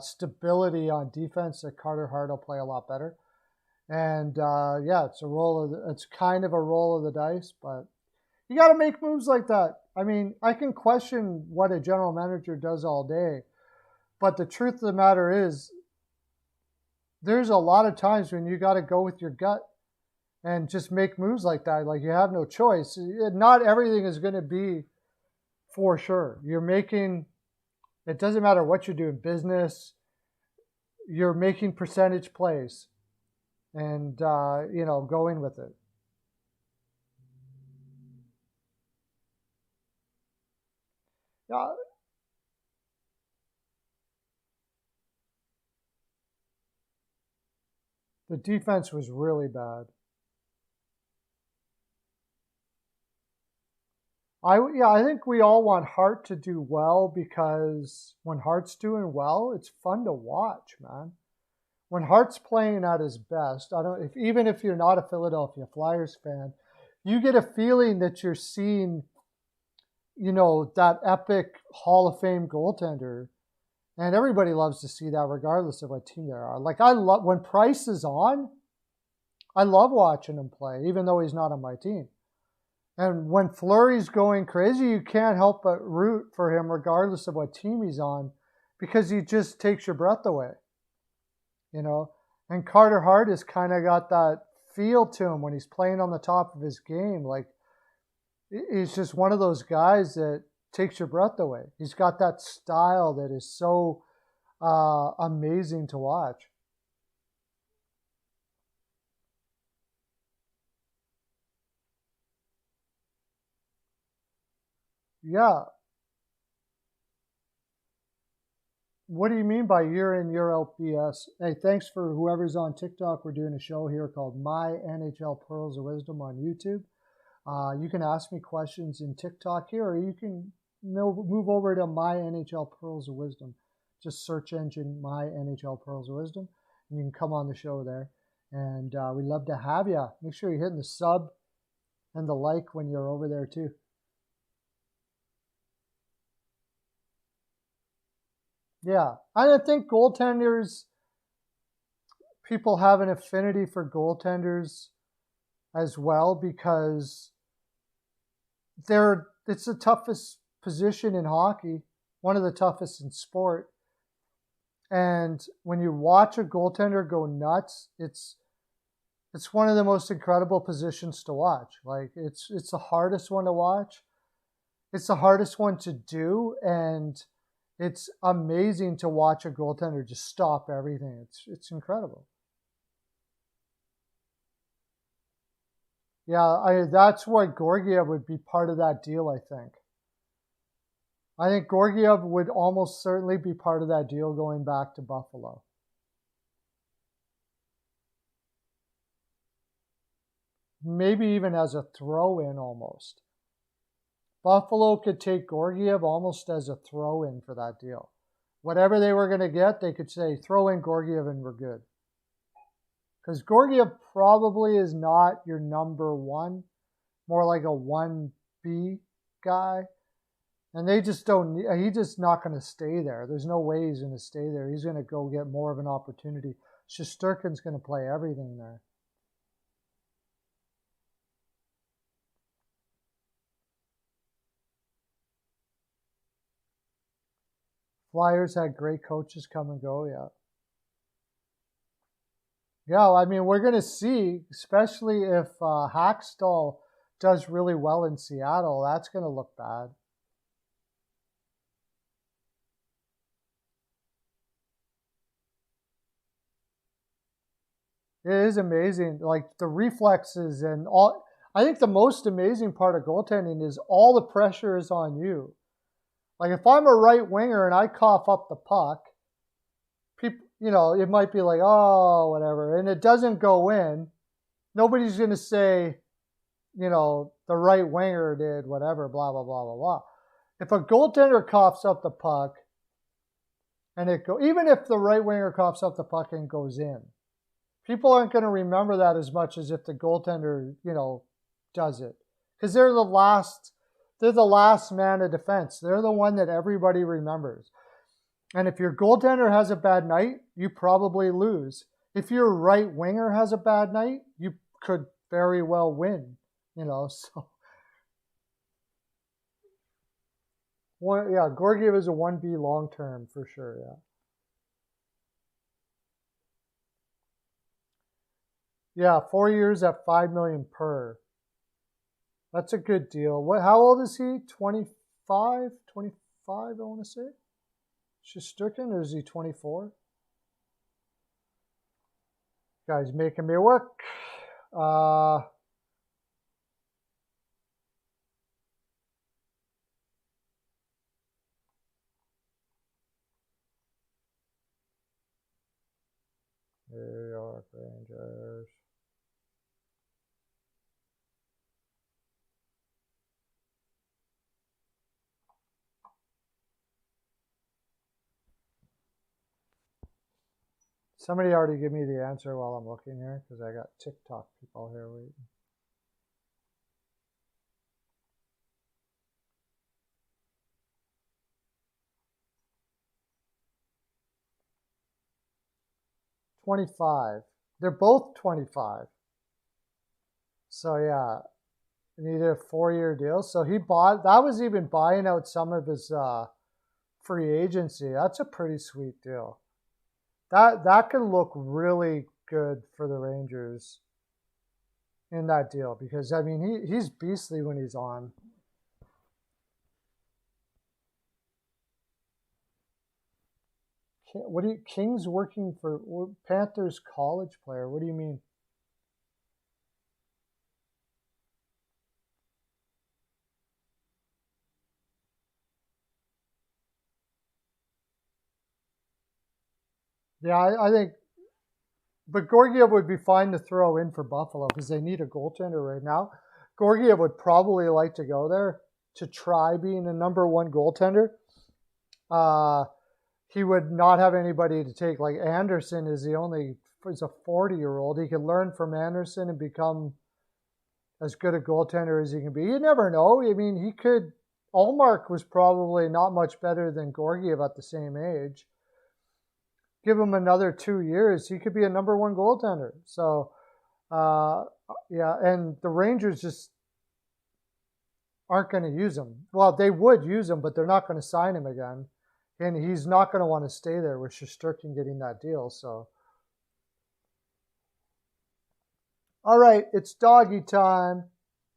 stability on defense that Carter Hart will play a lot better. And it's kind of a roll of the dice, but you got to make moves like that. I mean, I can question what a general manager does all day, but the truth of the matter is there's a lot of times when you got to go with your gut and just make moves like that. Like, you have no choice. Not everything is going to be for sure. It doesn't matter what you're doing, business, you're making percentage plays and, going with it. Yeah. The defense was really bad. I think we all want Hart to do well, because when Hart's doing well, it's fun to watch, man. When Hart's playing at his best, even if you're not a Philadelphia Flyers fan, you get a feeling that you're seeing, that epic Hall of Fame goaltender, and everybody loves to see that regardless of what team they are. Like, I love when Price is on, I love watching him play, even though he's not on my team. And when Fleury's going crazy, you can't help but root for him regardless of what team he's on, because he just takes your breath away, And Carter Hart has kind of got that feel to him when he's playing on the top of his game. Like, he's just one of those guys that takes your breath away. He's got that style that is so amazing to watch. Yeah. What do you mean by year in, year out BS? Hey, thanks for whoever's on TikTok. We're doing a show here called My NHL Pearls of Wisdom on YouTube. You can ask me questions in TikTok here, or you can move over to My NHL Pearls of Wisdom. Just search engine My NHL Pearls of Wisdom, and you can come on the show there. And we'd love to have you. Make sure you're hitting the sub and the like when you're over there too. Yeah, I think goaltenders, people have an affinity for goaltenders as well, because it's the toughest position in hockey, one of the toughest in sport. And when you watch a goaltender go nuts, it's one of the most incredible positions to watch. Like, it's the hardest one to watch. It's the hardest one to do, and it's amazing to watch a goaltender just stop everything. It's incredible. Yeah, that's why Georgiev would be part of that deal, I think. I think Georgiev would almost certainly be part of that deal going back to Buffalo. Maybe even as a throw-in almost. Buffalo could take Georgiev almost as a throw-in for that deal. Whatever they were going to get, they could say, throw in Georgiev and we're good. Because Georgiev probably is not your number one, more like a 1B guy. And they just don't, he's just not going to stay there. There's no way he's going to stay there. He's going to go get more of an opportunity. Shesterkin's going to play everything there. Flyers had great coaches come and go, yeah. Yeah, I mean, we're going to see, especially if Hackstall does really well in Seattle, that's going to look bad. It is amazing, like the reflexes and all. I think the most amazing part of goaltending is all the pressure is on you. Like if I'm a right winger and I cough up the puck, people, you know, it might be like, oh, whatever, and it doesn't go in. Nobody's going to say, you know, the right winger did whatever, blah, blah, blah, blah, blah. If a goaltender coughs up the puck and it go, even if the right winger coughs up the puck and goes in, people aren't going to remember that as much as if the goaltender, you know, does it. Because they're the last man of defense. They're the one that everybody remembers. And if your goaltender has a bad night, you probably lose. If your right winger has a bad night, you could very well win, you know, so. Yeah, Georgiev is a 1B long term for sure, yeah. Yeah, 4 years at $5 million per. That's a good deal. How old is he? 25? 25, I want to say. Shesterkin, or is he 24? Guy's making me work. New York Rangers. Somebody already give me the answer while I'm looking here, because I got TikTok people here waiting. $25. They're both 25. So yeah, he needed a 4-year deal. So he bought, that was even buying out some of his free agency. That's a pretty sweet deal. That could look really good for the Rangers in that deal, because I mean he's beastly when he's on. What do you, King's working for Panthers college player? What do you mean? Yeah, I think, but Georgiev would be fine to throw in for Buffalo because they need a goaltender right now. Georgiev would probably like to go there to try being a number one goaltender. He would not have anybody to take. Like Anderson is he's a 40-year-old. He could learn from Anderson and become as good a goaltender as he can be. You never know. I mean, he could. Ullmark was probably not much better than Georgiev at the same age. Give him another 2 years, he could be a number one goaltender. So, yeah, and the Rangers just aren't going to use him. Well, they would use him, but they're not going to sign him again. And he's not going to want to stay there with Shesterkin getting that deal. So, all right, it's doggy time.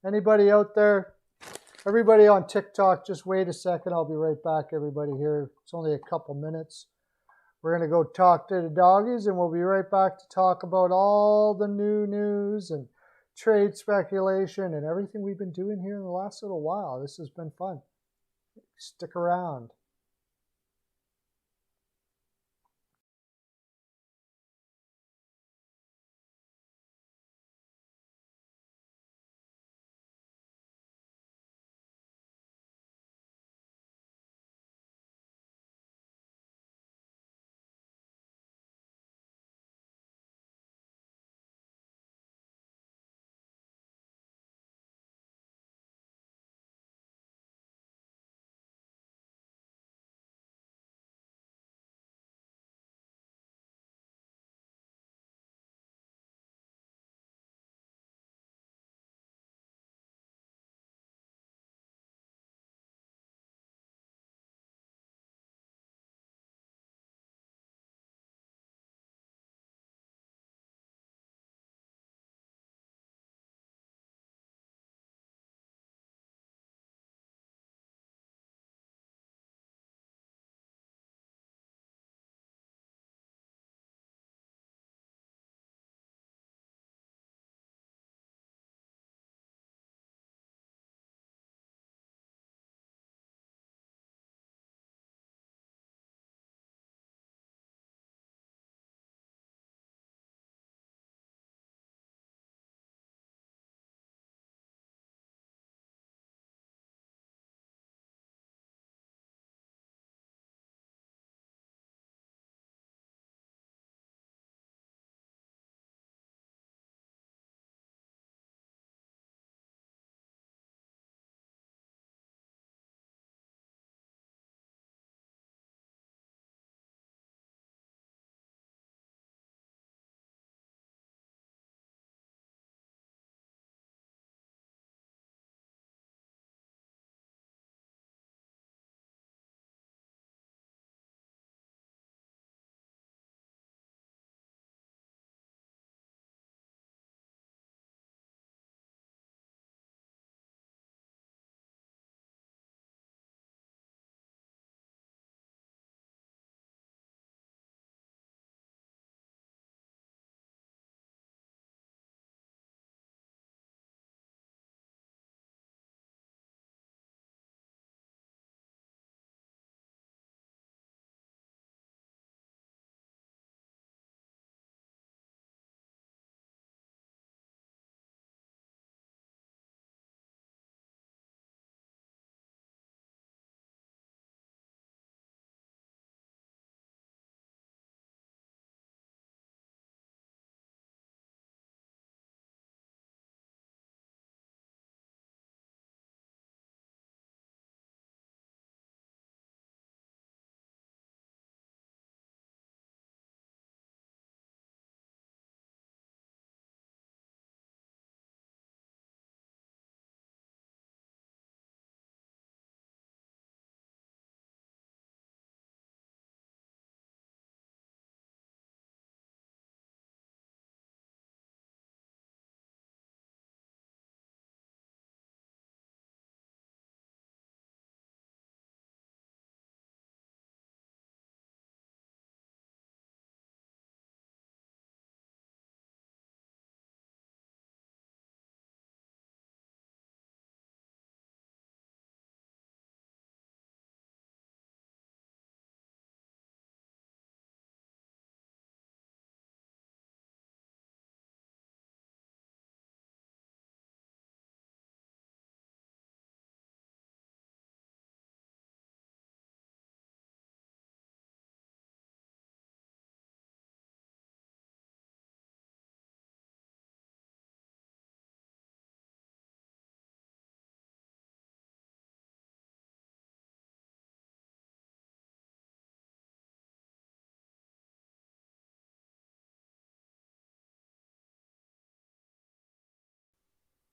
Anybody out there? Everybody on TikTok, just wait a second. I'll be right back, everybody here. It's only a couple minutes. We're going to go talk to the doggies, and we'll be right back to talk about all the new news and trade speculation and everything we've been doing here in the last little while. This has been fun. Stick around.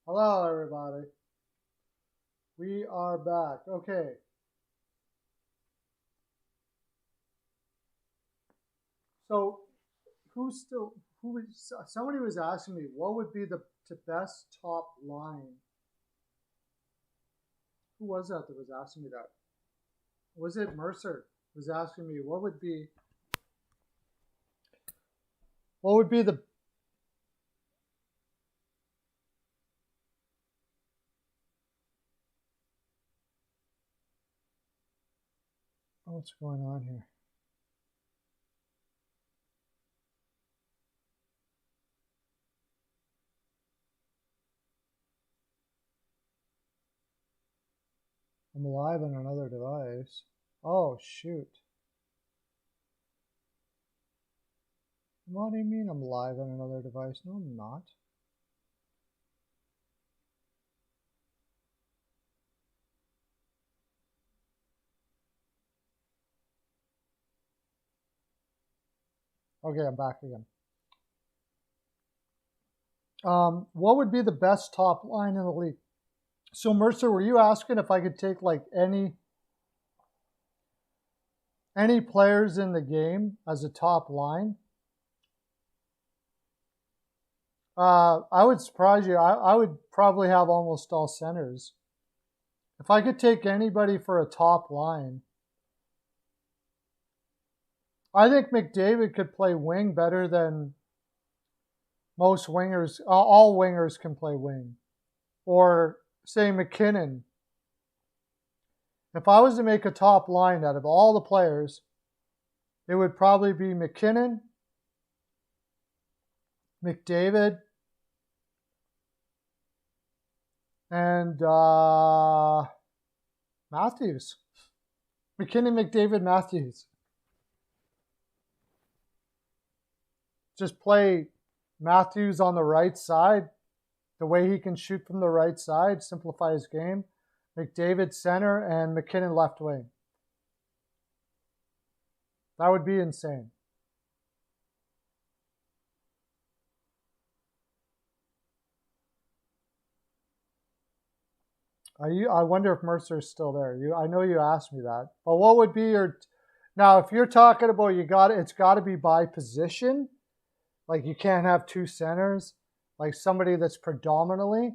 Hello, everybody. We are back. Okay. So, somebody was asking me what would be the best top line. Who was that was asking me that? Was it Mercer? Was asking me what would be the What's going on here? I'm live on another device. Oh, shoot. What do you mean I'm live on another device? No, I'm not. Okay, I'm back again. What would be the best top line in the league? So, Mercer, were you asking if I could take like any players in the game as a top line? I would surprise you. I would probably have almost all centers. If I could take anybody for a top line, I think McDavid could play wing better than most wingers. All wingers can play wing. Or say McKinnon. If I was to make a top line out of all the players, it would probably be McKinnon, McDavid, and Matthews. McKinnon, McDavid, Matthews. Just play Matthews on the right side, the way he can shoot from the right side, simplify his game. McDavid center and McKinnon left wing. That would be insane. I wonder if Mercer's still there. I know you asked me that. But what would be your... Now, if you're talking about it's got to be by position. Like you can't have two centers. Like somebody that's predominantly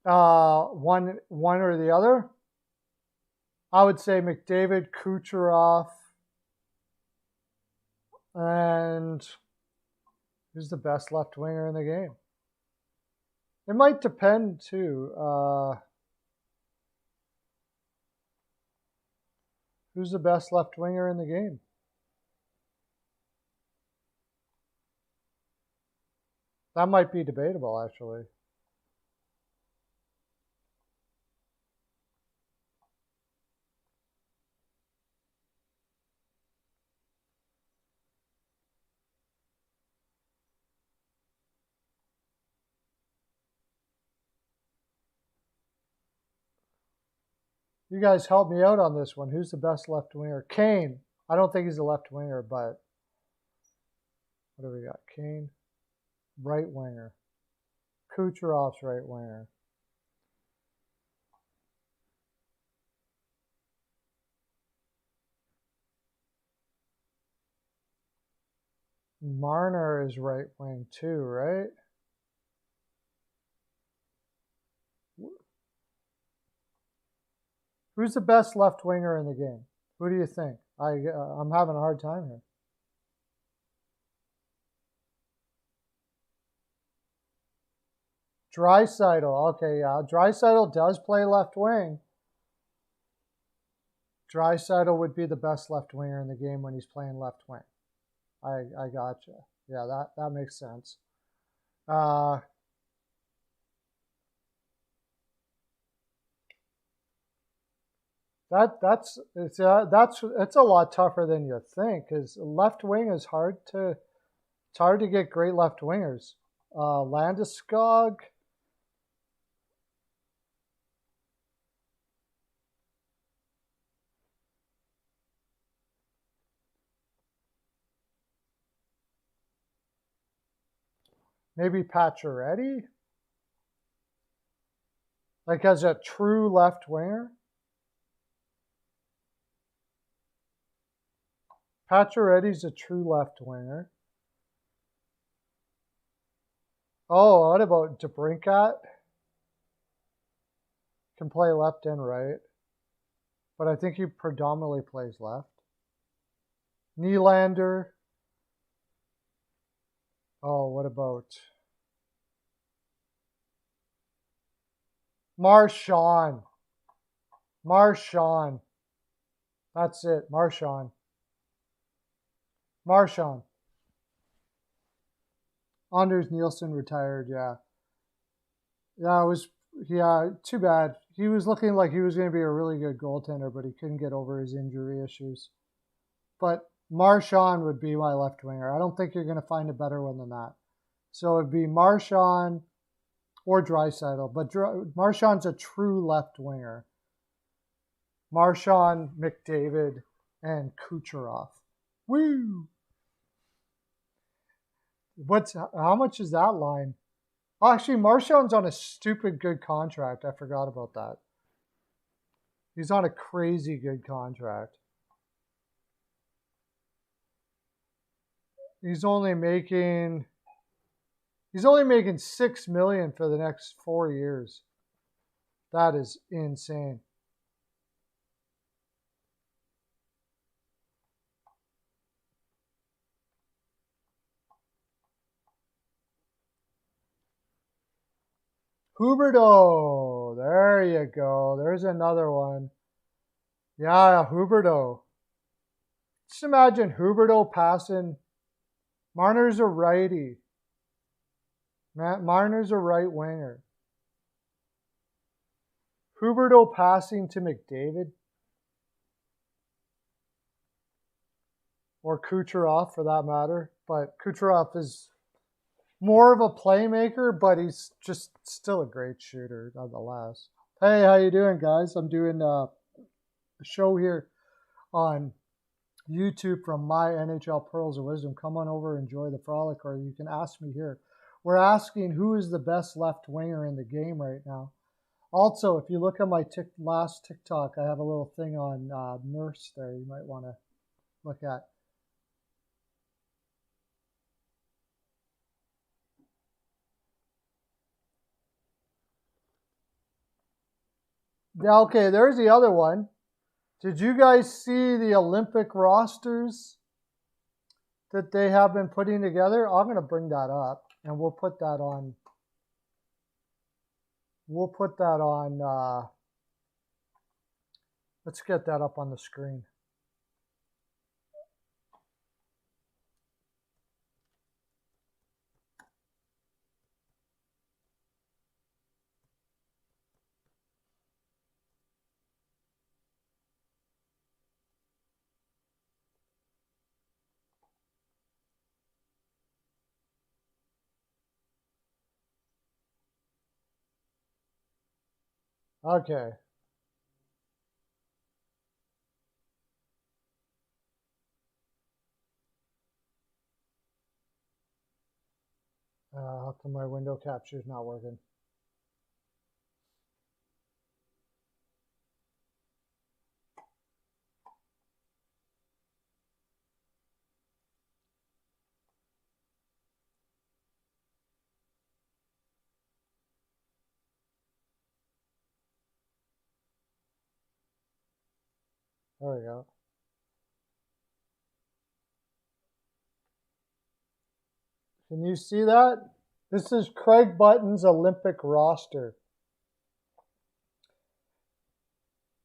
one or the other. I would say McDavid, Kucherov, and who's the best left winger in the game? It might depend too. Who's the best left winger in the game? That might be debatable, actually. You guys help me out on this one. Who's the best left winger? Kane. I don't think he's a left winger, but what do we got? Kane, right winger. Kucherov's right winger. Marner is right wing too, right? Who's the best left winger in the game? Who do you think? I'm having a hard time here. Draisaitl. Okay, yeah. Draisaitl does play left wing. Draisaitl would be the best left winger in the game when he's playing left wing. I gotcha. Yeah, that makes sense. It's a lot tougher than you think, because left wing is hard to get great left wingers. Landeskog. Maybe Pacioretty, like as a true left winger. Pacioretty's a true left winger. Oh, what about DeBrincat? Can play left and right, but I think he predominantly plays left. Nylander. Oh, what about Marchand? Marchand. That's it. Marchand. Marchand. Anders Nielsen retired, yeah. Yeah, it was, yeah, too bad. He was looking like he was going to be a really good goaltender, but he couldn't get over his injury issues. But Marchand would be my left winger. I don't think you're going to find a better one than that. So it'd be Marchand or Draisaitl, but Marchand's a true left winger. Marchand, McDavid, and Kucherov. Woo! How much is that line? Oh, actually, Marchand's on a stupid good contract. I forgot about that. He's on a crazy good contract. He's only making $6 million for the next 4 years. That is insane. Huberdeau. There you go. There's another one. Yeah, Huberdeau. Just imagine Huberdeau passing. Marner's a righty. Marner's a right winger. Huberdeau passing to McDavid. Or Kucherov, for that matter. But Kucherov is more of a playmaker, but he's just still a great shooter nonetheless. Hey, how you doing, guys? I'm doing a show here on YouTube from my NHL Pearls of Wisdom. Come on over, enjoy the frolic, or you can ask me here. We're asking who is the best left winger in the game right now. Also, if you look at my last TikTok, I have a little thing on Nurse there you might want to look at. Okay, there's the other one. Did you guys see the Olympic rosters that they have been putting together? I'm going to bring that up, and we'll put that on. Let's get that up on the screen. Okay. How come my window capture is not working? There we go. Can you see that? This is Craig Button's Olympic roster.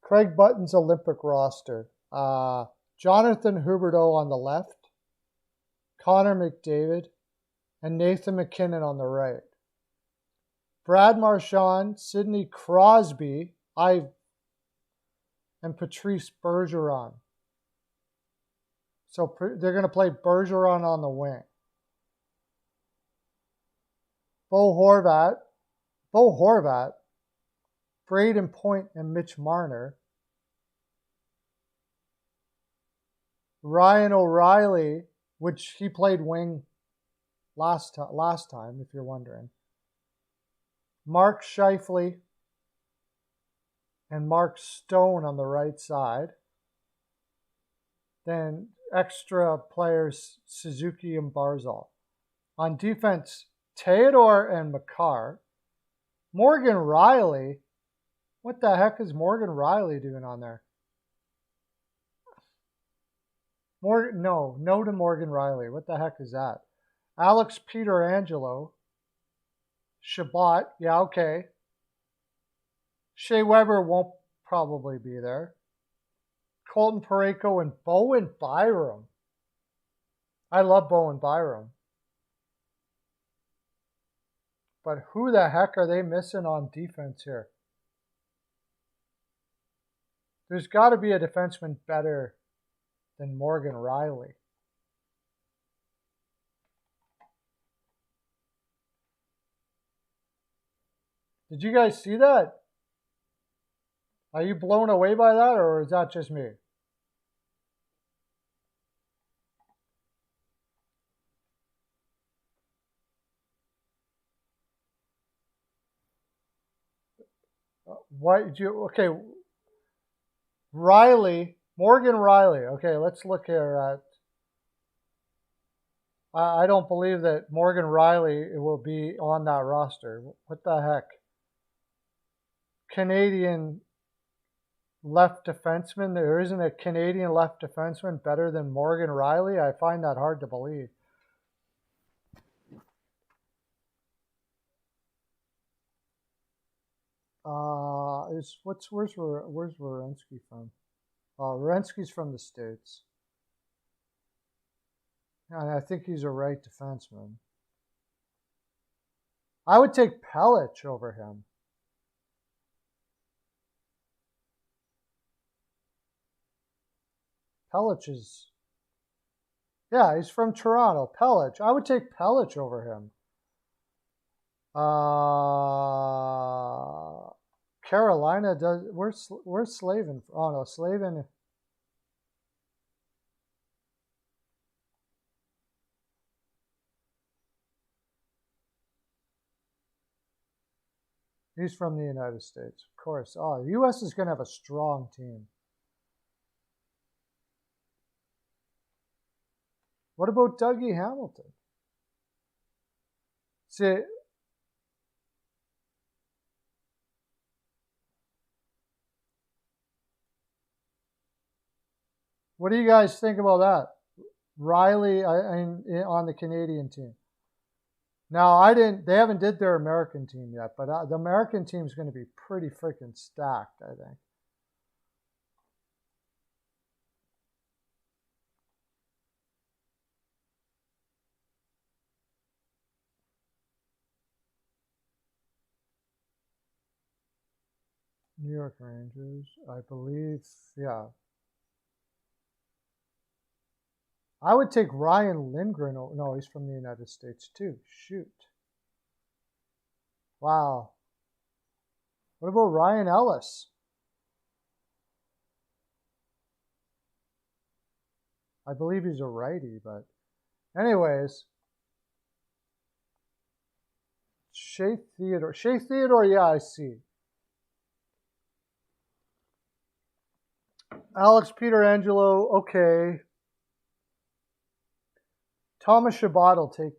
Craig Button's Olympic roster. Jonathan Huberdeau on the left, Connor McDavid, and Nathan MacKinnon on the right. Brad Marchand, Sidney Crosby, and Patrice Bergeron. So they're going to play Bergeron on the wing. Bo Horvat, Braden Point, and Mitch Marner. Ryan O'Reilly, which he played wing last time, if you're wondering. Mark Scheifele and Mark Stone on the right side. Then extra players, Suzuki and Barzal. On defense, Theodore and Makar. Morgan Riley. What the heck is Morgan Riley doing on there? No to Morgan Riley. What the heck is that? Alex Pietrangelo. Shabbat. Yeah, okay. Shea Weber won't probably be there. Colton Parayko and Bowen Byram. I love Bowen Byram. But who the heck are they missing on defense here? There's got to be a defenseman better than Morgan Riley. Did you guys see that? Are you blown away by that, or is that just me? What did you? Okay, Riley, Morgan Riley. Okay, let's look here at. I don't believe that Morgan Riley will be on that roster. What the heck? Canadian left defenseman. There isn't a Canadian left defenseman better than Morgan Riley. I find that hard to believe. Where's Werenski from? Werenski's from the States. And I think he's a right defenseman. I would take Pelech over him. Pelech is... Yeah, he's from Toronto. Pelech. I would take Pelech over him. Carolina does... Where's Slavin? Oh, no, Slavin... He's from the United States, of course. Oh, the U.S. is going to have a strong team. What about Dougie Hamilton? See, what do you guys think about that? Riley on the Canadian team. Now, they haven't did their American team yet, but the American team is going to be pretty freaking stacked, I think. New York Rangers, I believe, yeah. I would take Ryan Lindgren. No, he's from the United States too. Shoot. Wow. What about Ryan Ellis? I believe he's a righty, but anyways. Shea Theodore, yeah, I see. Alex Pietrangelo, okay. Thomas Chabot will take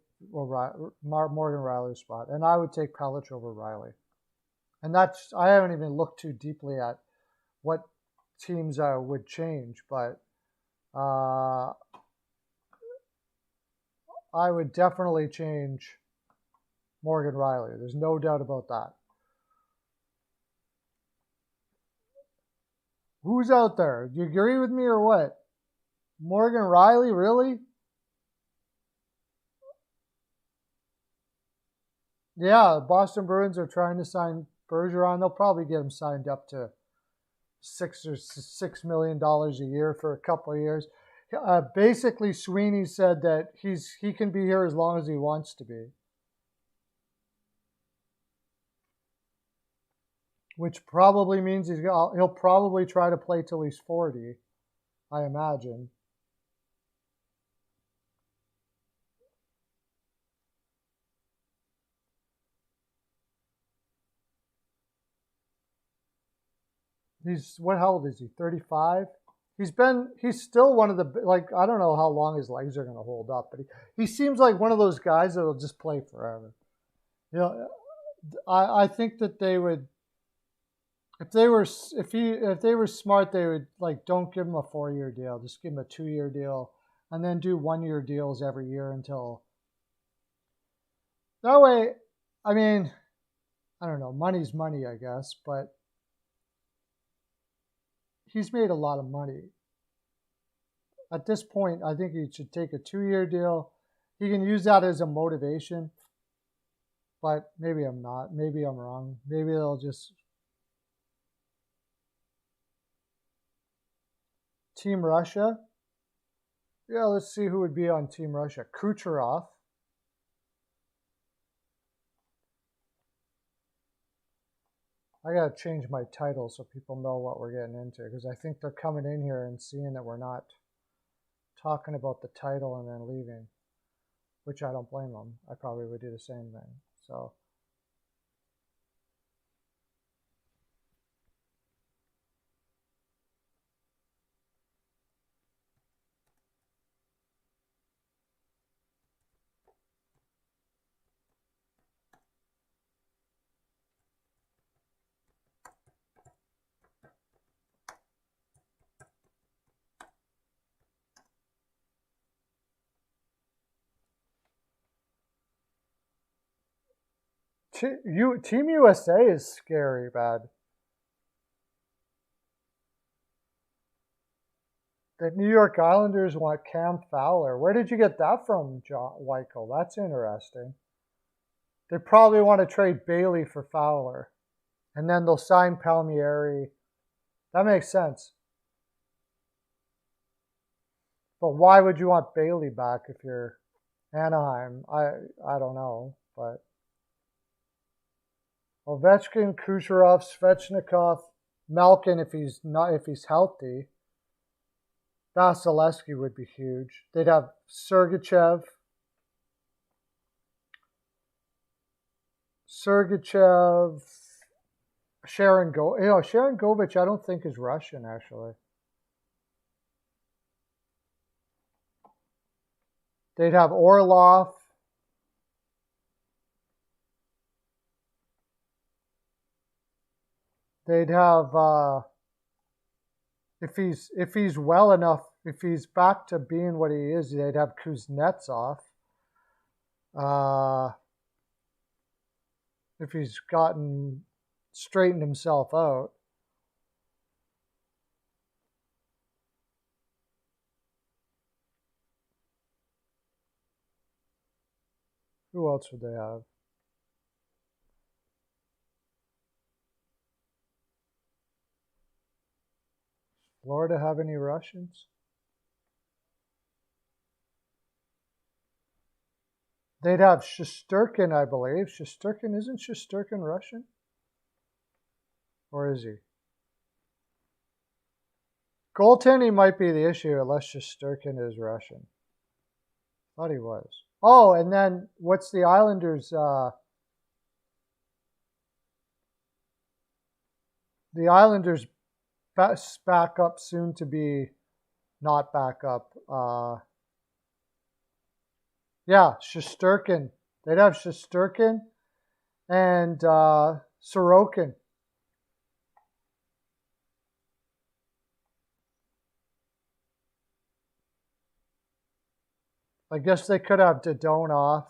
Morgan Riley's spot, and I would take Pelech over Riley. And I haven't even looked too deeply at what teams would change, but I would definitely change Morgan Riley. There's no doubt about that. Who's out there? Do you agree with me or what? Morgan Riley, really? Yeah, Boston Bruins are trying to sign Bergeron. They'll probably get him signed up to $6 million a year for a couple of years. Basically, Sweeney said that he can be here as long as he wants to be, which probably means he'll probably try to play till he's 40, I imagine. How old is he? 35? He's still one of the, I don't know how long his legs are going to hold up, but he seems like one of those guys that'll just play forever. You know, I think that they would, if they were smart, they would don't give him a 4-year deal, just give him a 2-year deal, and then do 1-year deals every year until. That way, I mean, I don't know, money's money, I guess, but he's made a lot of money. At this point, I think he should take a 2-year deal. He can use that as a motivation, but maybe I'm not. Maybe I'm wrong. Maybe they'll just... Team Russia. Yeah, let's see who would be on Team Russia. Kucherov. I gotta change my title so people know what we're getting into, because I think they're coming in here and seeing that we're not talking about the title and then leaving, which I don't blame them. I probably would do the same thing. So Team USA is scary bad. The New York Islanders want Cam Fowler. Where did you get that from, John Weichel? That's interesting. They probably want to trade Bailey for Fowler. And then they'll sign Palmieri. That makes sense. But why would you want Bailey back if you're Anaheim? I don't know, but Ovechkin, Kucherov, Svechnikov, Malkin if he's healthy. Vasilevsky would be huge. They'd have Sergachev, Sharon Govich I don't think is Russian actually. They'd have Orlov. They'd have if he's well enough, if he's back to being what he is, they'd have Kuznetsov. If he's straightened himself out. Who else would they have? Florida have any Russians? They'd have Shesterkin, I believe. Isn't Shesterkin Russian? Or is he? Goaltending might be the issue unless Shesterkin is Russian. Thought he was. Oh, and then what's the Islanders? The Islanders back up soon to be not back up. Yeah, Shesterkin. They'd have Shesterkin and Sorokin. I guess they could have Dadonov.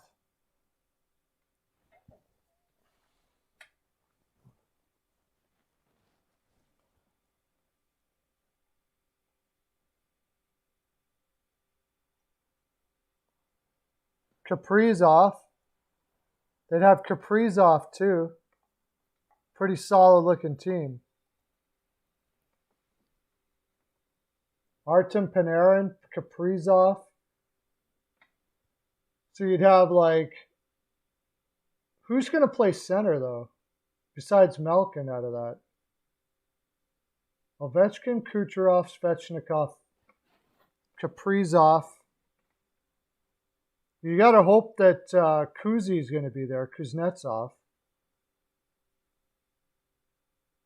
Kaprizov. They'd have Kaprizov too. Pretty solid looking team. Artem Panarin, Kaprizov. So you'd have like, who's going to play center though? Besides Malkin out of that. Ovechkin, Kucherov, Svechnikov, Kaprizov. You got to hope that Kuzi's going to be there, Kuznetsov.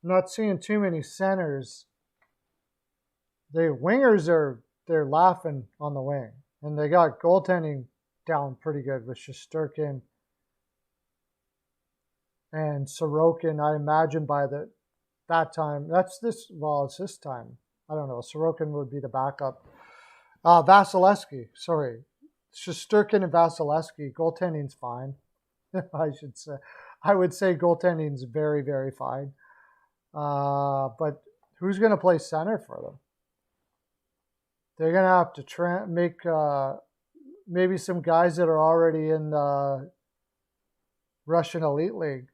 I'm not seeing too many centers. The wingers they're laughing on the wing. And they got goaltending down pretty good with Shesterkin and Sorokin. I imagine by that time, it's this time. I don't know. Sorokin would be the backup. Vasilevsky, sorry. Shesterkin and Vasilevsky, goaltending's fine. I should say. I would say goaltending's very, very fine. But who's going to play center for them? they're going to have to make maybe some guys that are already in the Russian Elite League.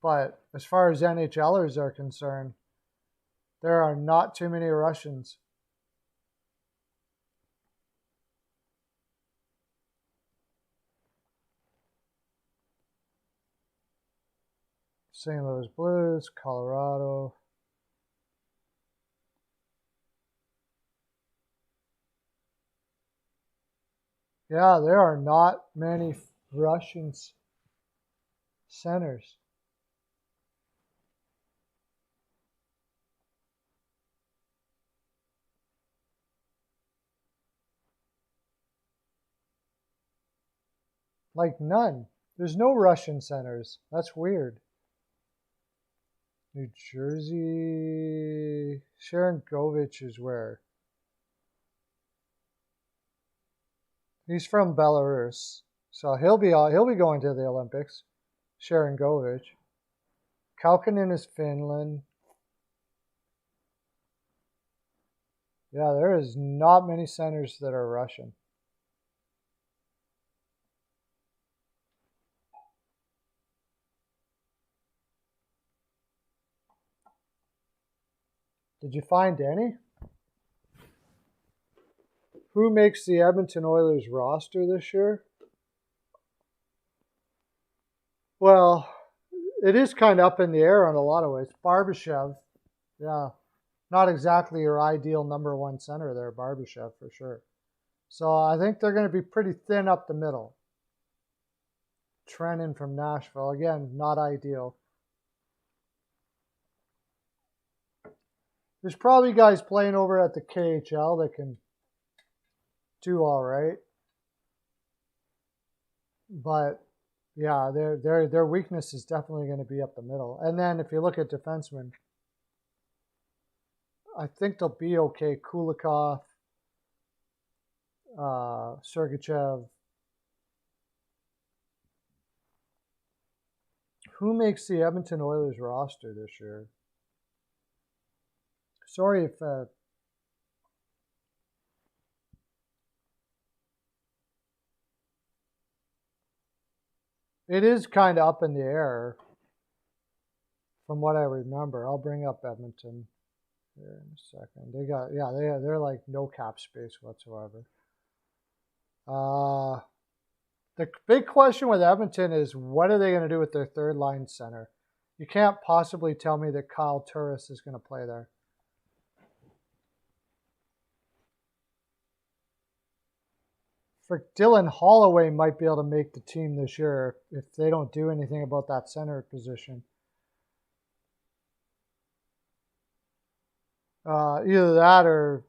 But as far as NHLers are concerned, there are not too many Russians. St. Louis Blues, Colorado. Yeah, there are not many Russian centers. Like none. There's no Russian centers. That's weird. New Jersey. Sharon Govich is where? He's from Belarus, so he'll be going to the Olympics. Sharon Govich. Kaukonen is Finland. Yeah, there is not many centers that are Russian. Did you find any? Who makes the Edmonton Oilers roster this year? Well, it is kind of up in the air in a lot of ways. Barbashev, yeah, not exactly your ideal number one center there, Barbashev for sure. So I think they're going to be pretty thin up the middle. Trennan from Nashville, again, not ideal. There's probably guys playing over at the KHL that can do all right, but yeah, their weakness is definitely going to be up the middle. And then if you look at defensemen, I think they'll be okay. Kulikov, Sergachev. Who makes the Edmonton Oilers roster this year? Sorry if it is kind of up in the air from what I remember. I'll bring up Edmonton here in a second. They got, yeah, they're like no cap space whatsoever. The big question with Edmonton is what are they going to do with their third line center? You can't possibly tell me that Kyle Turris is going to play there. For Dylan Holloway might be able to make the team this year if they don't do anything about that center position. Either that or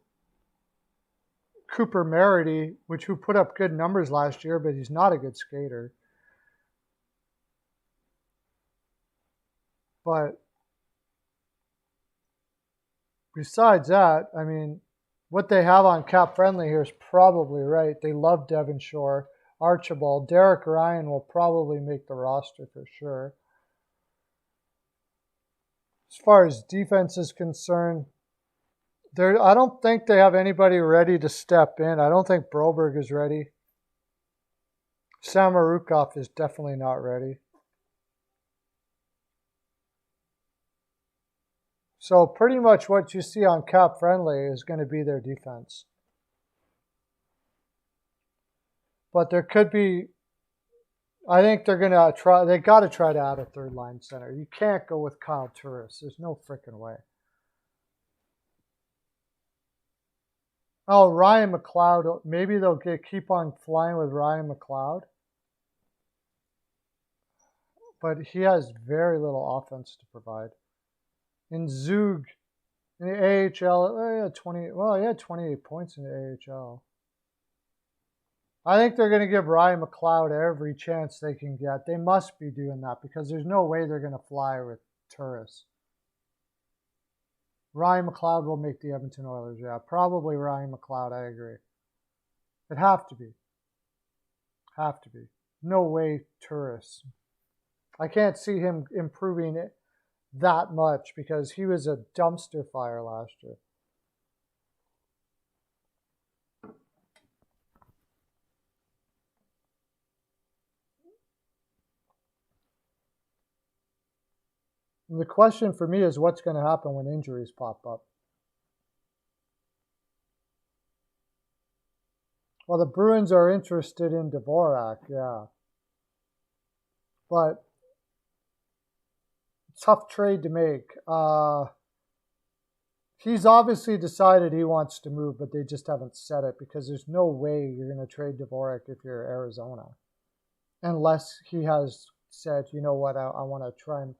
Cooper Merity, who put up good numbers last year, but he's not a good skater. But besides that, I mean, what they have on Cap Friendly here is probably right. They love Devon Shore, Archibald. Derek Ryan will probably make the roster for sure. As far as defense is concerned, I don't think they have anybody ready to step in. I don't think Broberg is ready. Samorukov is definitely not ready. So pretty much what you see on Cap Friendly is going to be their defense. But there could be, I think they're going to try, they got to try to add a third line center. You can't go with Kyle Turris. There's no freaking way. Oh, Ryan McLeod. Maybe they'll keep on flying with Ryan McLeod. But he has very little offense to provide. In Zug, in the AHL, he had 28 points in the AHL. I think they're going to give Ryan McLeod every chance they can get. They must be doing that because there's no way they're going to fly with Turris. Ryan McLeod will make the Edmonton Oilers, yeah. Probably Ryan McLeod, I agree. It'd have to be. Have to be. No way Turris. I can't see him improving it that much because he was a dumpster fire last year. And the question for me is what's going to happen when injuries pop up. Well, the Bruins are interested in Dvorak, yeah. But tough trade to make. He's obviously decided he wants to move, but they just haven't said it because there's no way you're going to trade Dvorak if you're Arizona. Unless he has said, you know what, I want to try and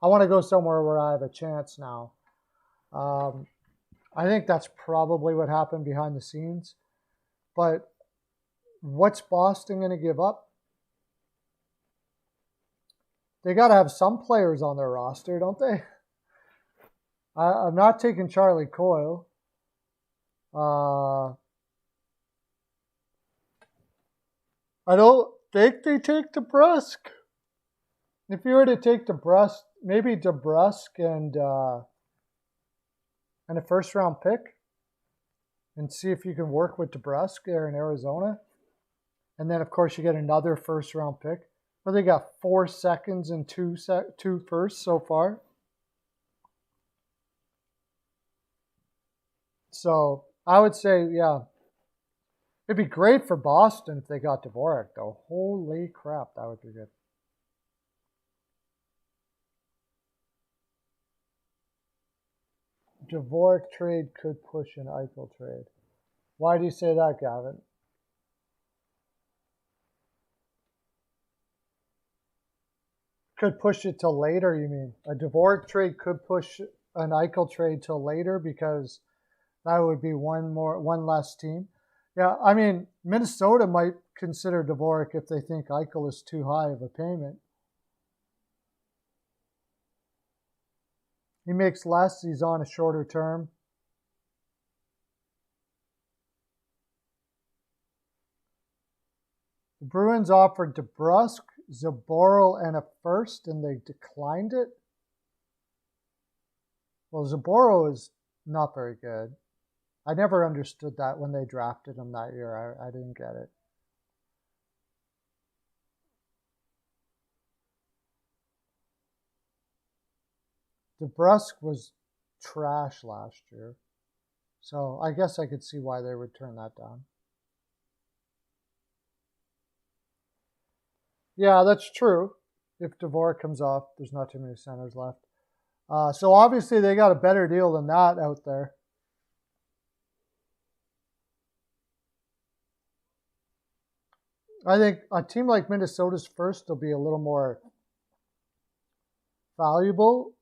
I want to go somewhere where I have a chance now. I think that's probably what happened behind the scenes. But what's Boston going to give up? They got to have some players on their roster, don't they? I'm not taking Charlie Coyle. I don't think they take DeBrusk. If you were to take DeBrusk, maybe DeBrusk and a first-round pick, and see if you can work with DeBrusk there in Arizona, and then of course you get another first-round pick. Well, they got 4 seconds and 2 firsts so far. So I would say, yeah, it'd be great for Boston if they got Dvorak, though. Holy crap, that would be good. Dvorak trade could push an Eichel trade. Why do you say that, Gavin? Could push it till later, you mean? A Dvorak trade could push an Eichel trade till later because that would be one less team. Yeah, I mean, Minnesota might consider Dvorak if they think Eichel is too high of a payment. He makes less. He's on a shorter term. The Bruins offered DeBrusk, Zaboral, and a first, and they declined it. Well, Zaboral is not very good. I never understood that when they drafted him that year. I didn't get it. DeBrusk was trash last year. So I guess I could see why they would turn that down. Yeah, that's true. If Dvorak comes off, there's not too many centers left. So obviously they got a better deal than that out there. I think a team like Minnesota's first will be a little more valuable.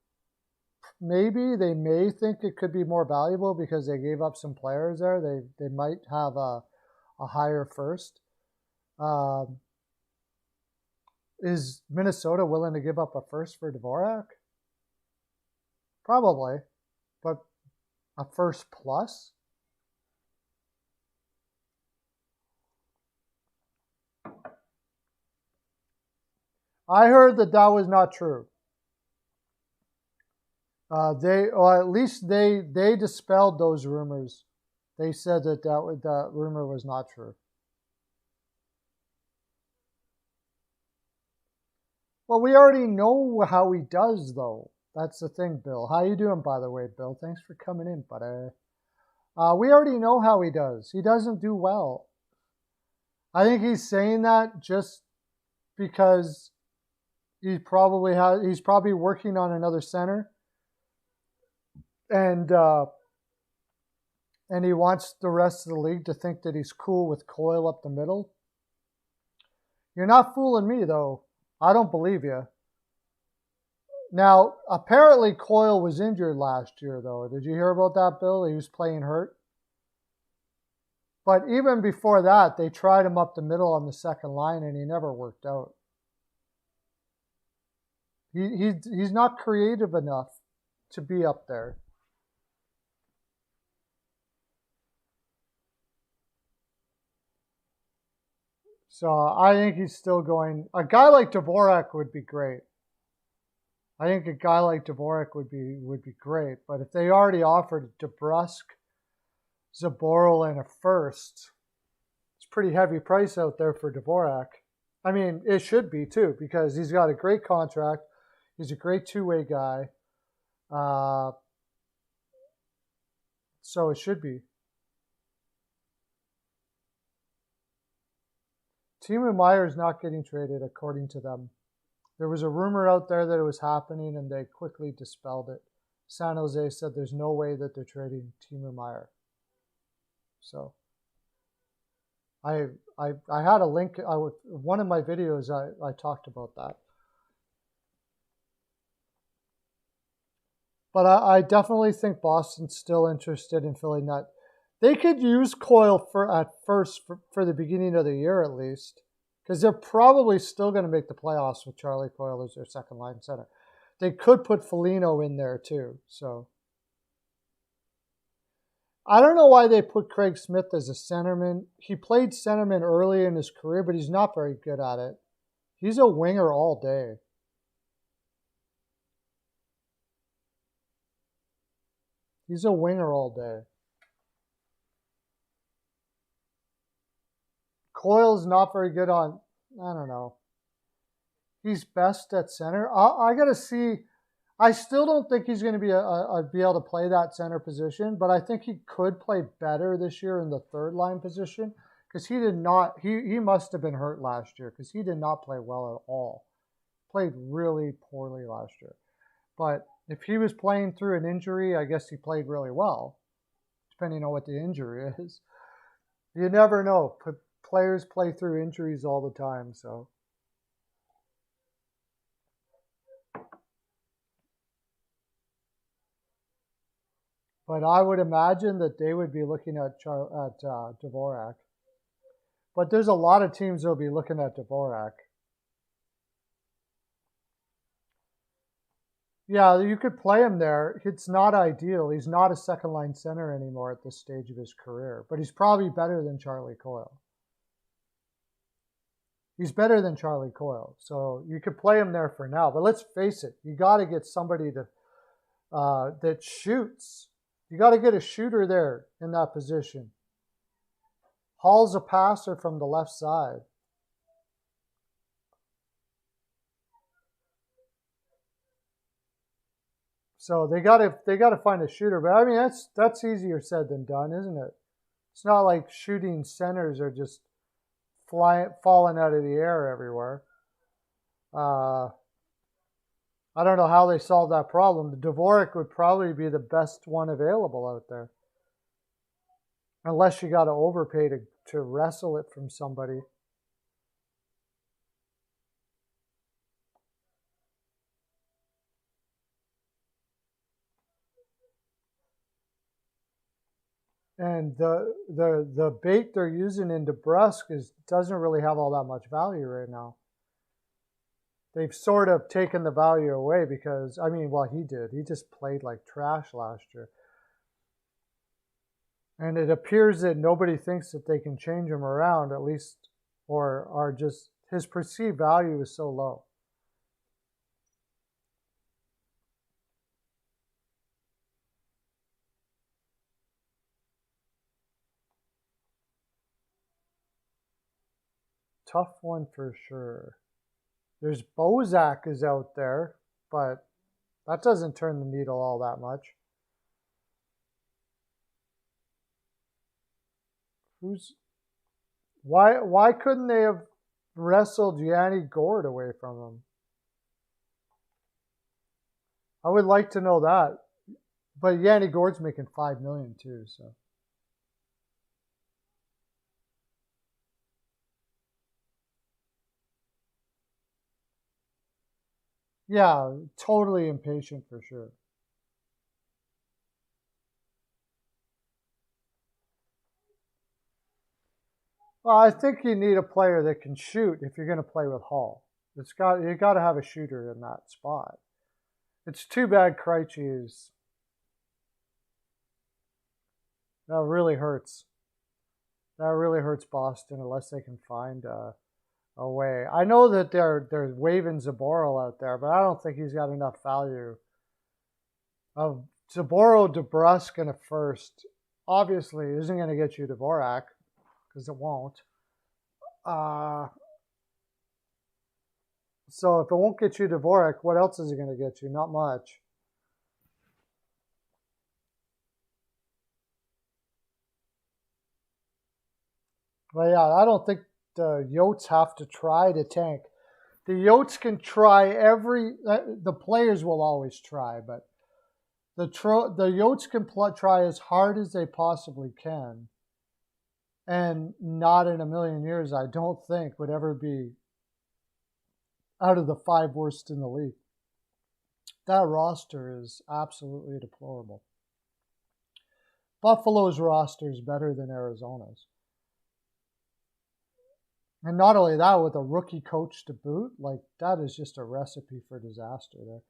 Maybe they may think it could be more valuable because they gave up some players there. They might have a higher first. Is Minnesota willing to give up a first for Dvorak? Probably, but a first plus? I heard that was not true. At least they dispelled those rumors. They said that rumor was not true. Well, we already know how he does, though. That's the thing, Bill. How you doing, by the way, Bill? Thanks for coming in, buddy. We already know how he does. He doesn't do well. I think he's saying that just because he's probably working on another center, and he wants the rest of the league to think that he's cool with Coyle up the middle. You're not fooling me, though. I don't believe you. Now, apparently Coyle was injured last year, though. Did you hear about that, Bill? He was playing hurt. But even before that, they tried him up the middle on the second line, and he never worked out. He's not creative enough to be up there. So I think he's still going. A guy like Dvorak would be great. I think a guy like Dvorak would be great. But if they already offered DeBrusk, Zaboral, and a first, it's a pretty heavy price out there for Dvorak. I mean, it should be too, because he's got a great contract. He's a great two-way guy. So it should be. Timo Meier is not getting traded, according to them. There was a rumor out there that it was happening, and they quickly dispelled it. San Jose said there's no way that they're trading Timo Meier. So I had a link. One of my videos, I talked about that. But I definitely think Boston's still interested in filling that. They could use Coyle at first for the beginning of the year at least, because they're probably still going to make the playoffs with Charlie Coyle as their second line center. They could put Foligno in there too. So I don't know why they put Craig Smith as a centerman. He played centerman early in his career, but he's not very good at it. He's a winger all day. He's a winger all day. Coyle's not very good on, I don't know. He's best at center. I got to see. I still don't think he's going to be be able to play that center position, but I think he could play better this year in the third line position because he did not. He must have been hurt last year because he did not play well at all. Played really poorly last year. But if he was playing through an injury, I guess he played really well, depending on what the injury is. You never know. Players play through injuries all the time, so. But I would imagine that they would be looking at Dvorak. But there's a lot of teams that will be looking at Dvorak. Yeah, you could play him there. It's not ideal. He's not a second-line center anymore at this stage of his career. But he's probably better than Charlie Coyle. He's better than Charlie Coyle. So you could play him there for now. But let's face it. You got to get somebody that shoots. You got to get a shooter there in that position. Hall's a passer from the left side. So they got to find a shooter, but I mean that's easier said than done, isn't it? It's not like shooting centers are just falling out of the air everywhere. I don't know how they solved that problem. Dvorak would probably be the best one available out there, unless you got to overpay to wrestle it from somebody. And the bait they're using in DeBrusk doesn't really have all that much value right now. They've sort of taken the value away because, I mean, well, he did. He just played like trash last year. And it appears that nobody thinks that they can change him around, at least, or are just, his perceived value is so low. Tough one for sure. There's Bozak is out there, but that doesn't turn the needle all that much. Why couldn't they have wrestled Yanni Gourde away from him? I would like to know that. But Yanni Gourde's making $5 million too, so. Yeah, totally impatient for sure. Well, I think you need a player that can shoot if you're going to play with Hall. You got to have a shooter in that spot. It's too bad Krejci is. That really hurts. That really hurts Boston unless they can find a way. I know that they're waving Zaboral out there, but I don't think he's got enough value. Of Zaboral, DeBrusk, and a first obviously isn't going to get you Dvorak because it won't. So if it won't get you Dvorak, what else is it going to get you? Not much. Well, yeah, I don't think the Yotes have to try to tank. The Yotes can try the players will always try, but the Yotes can try as hard as they possibly can. And not in a million years, I don't think, would ever be out of the 5 worst in the league. That roster is absolutely deplorable. Buffalo's roster is better than Arizona's. And not only that, with a rookie coach to boot, like that is just a recipe for disaster there.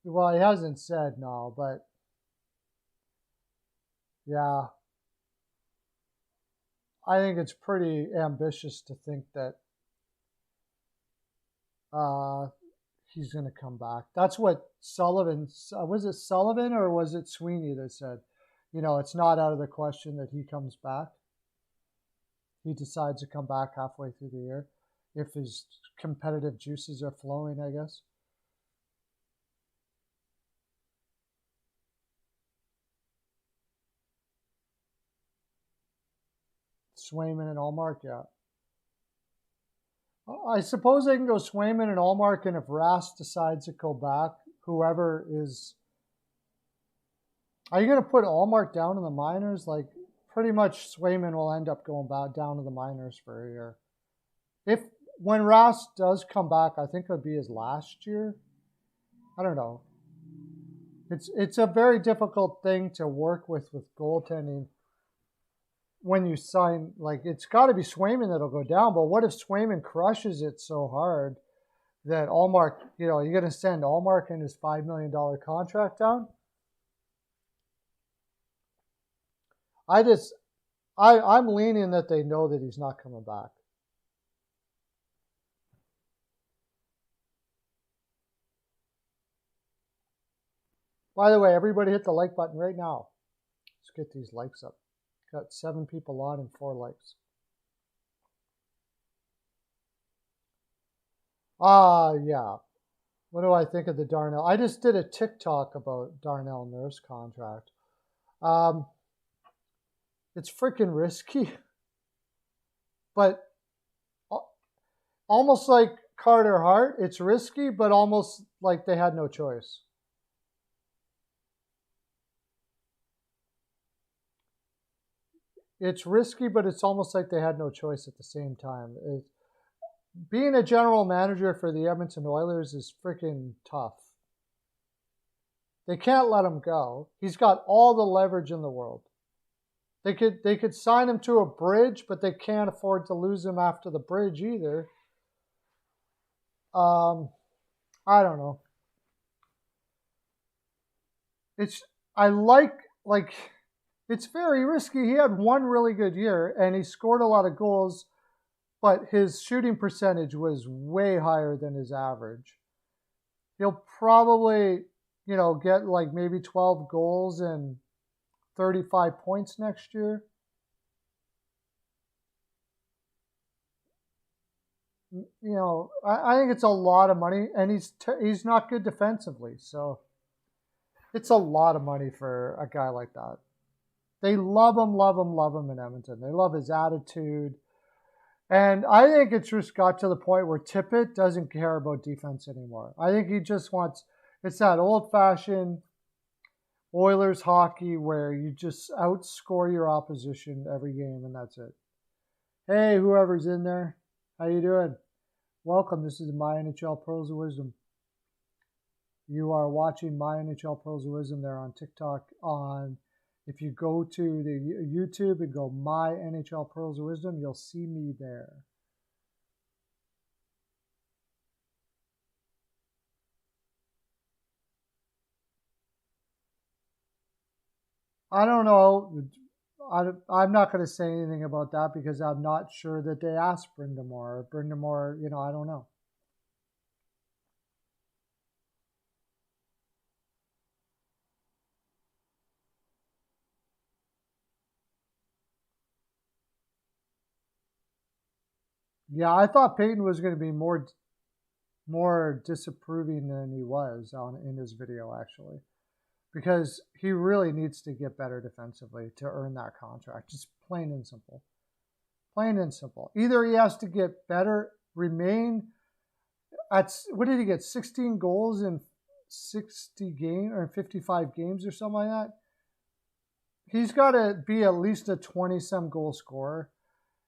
Well, he hasn't said no, but yeah, I think it's pretty ambitious to think that he's going to come back. That's what Sullivan, was it Sullivan or was it Sweeney that said, it's not out of the question that he comes back. He decides to come back halfway through the year if his competitive juices are flowing, I guess. Swayman and Allmark, yeah. I suppose they can go Swayman and Allmark, and if Rask decides to go back, whoever is... Are you going to put Allmark down in the minors? Like, pretty much Swayman will end up going back down to the minors for a year. When Rask does come back, I think it would be his last year. I don't know. It's a very difficult thing to work with goaltending. When you sign, like, it's got to be Swayman that'll go down. But what if Swayman crushes it so hard that Allmark, you're going to send Allmark and his $5 million contract down? I'm leaning that they know that he's not coming back. By the way, everybody hit the like button right now. Let's get these likes up. Got 7 people on and 4 likes. Yeah. What do I think of the Darnell? I just did a TikTok about Darnell Nurse contract. It's freaking risky. But almost like Carter Hart, it's risky, but almost like they had no choice. It's risky, but it's almost like they had no choice at the same time. Being a general manager for the Edmonton Oilers is freaking tough. They can't let him go. He's got all the leverage in the world. They could sign him to a bridge, but they can't afford to lose him after the bridge either. I don't know. It's very risky. He had one really good year, and he scored a lot of goals, but his shooting percentage was way higher than his average. He'll probably, get like maybe 12 goals and 35 points next year. I think it's a lot of money, and he's not good defensively, so it's a lot of money for a guy like that. They love him in Edmonton. They love his attitude. And I think it's just got to the point where Tippett doesn't care about defense anymore. I think he just wants, it's that old-fashioned Oilers hockey where you just outscore your opposition every game, and that's it. Hey, whoever's in there, how you doing? Welcome. This is My NHL Pearls of Wisdom. You are watching My NHL Pearls of Wisdom there on TikTok. If you go to the YouTube and go My NHL Pearls of Wisdom, you'll see me there. I don't know. I'm not going to say anything about that because I'm not sure that they asked Brindamore. Brindamore, I don't know. Yeah, I thought Peyton was going to be more disapproving than he was in his video, actually, because he really needs to get better defensively to earn that contract. Just plain and simple. Plain and simple. Either he has to get better, remain at, what did he get? 16 goals in 60 games or 55 games or something like that. He's got to be at least a 20-some goal scorer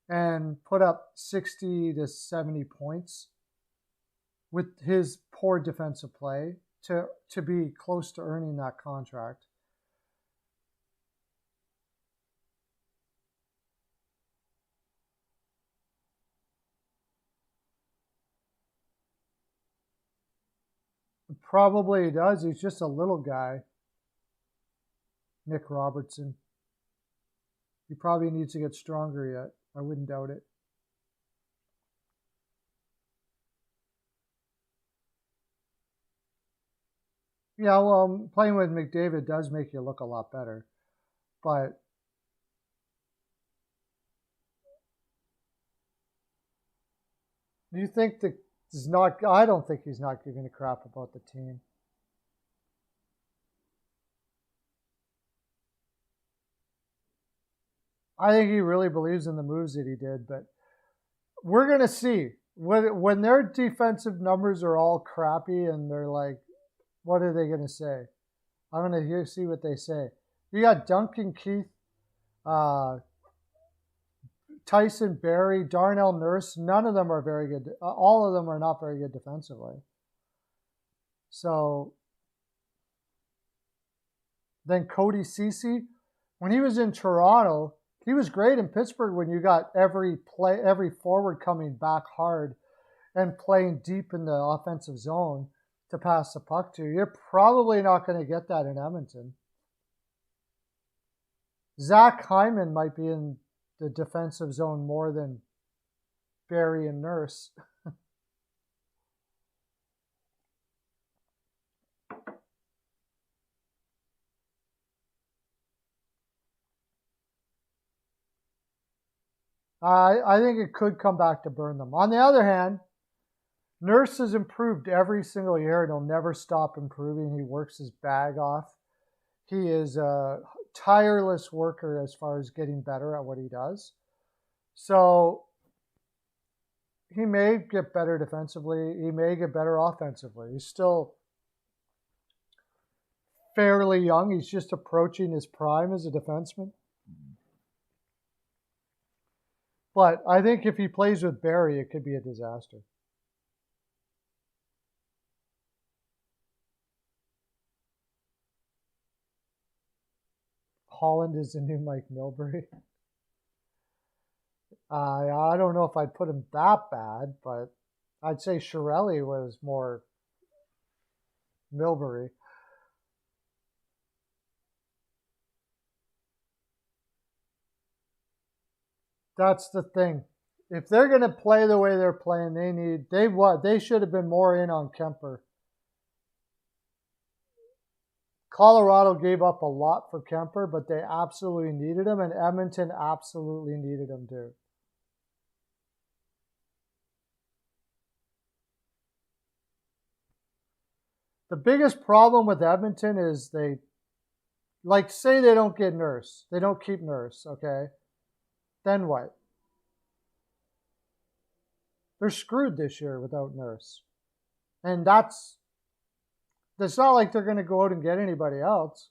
and put up 60 to 70 points with his poor defensive play to be close to earning that contract. Probably he does. He's just a little guy. Nick Robertson. He probably needs to get stronger yet. I wouldn't doubt it. Yeah, well, playing with McDavid does make you look a lot better. But do you think that he's not? I don't think he's not giving a crap about the team. I think he really believes in the moves that he did, but we're going to see. When their defensive numbers are all crappy and they're like, what are they going to say? I'm going to see what they say. You got Duncan Keith, Tyson Barrie, Darnell Nurse. None of them are very good. All of them are not very good defensively. So then Cody Ceci, when he was in Toronto, he was great in Pittsburgh when you got every forward coming back hard and playing deep in the offensive zone to pass the puck to. You're probably not going to get that in Edmonton. Zach Hyman might be in the defensive zone more than Barrie and Nurse. I think it could come back to burn them. On the other hand, Nurse has improved every single year and he'll never stop improving. He works his bag off. He is a tireless worker as far as getting better at what he does. So he may get better defensively. He may get better offensively. He's still fairly young. He's just approaching his prime as a defenseman. But I think if he plays with Barrie, it could be a disaster. Holland is the new Mike Milbury. I don't know if I'd put him that bad, but I'd say Chiarelli was more Milbury. That's the thing. If they're going to play the way they're playing, they should have been more in on Kemper. Colorado gave up a lot for Kemper, but they absolutely needed him, and Edmonton absolutely needed him too. The biggest problem with Edmonton is say they don't get Nurse. They don't keep Nurse, okay? Then what? They're screwed this year without Nurse. And it's not like they're going to go out and get anybody else.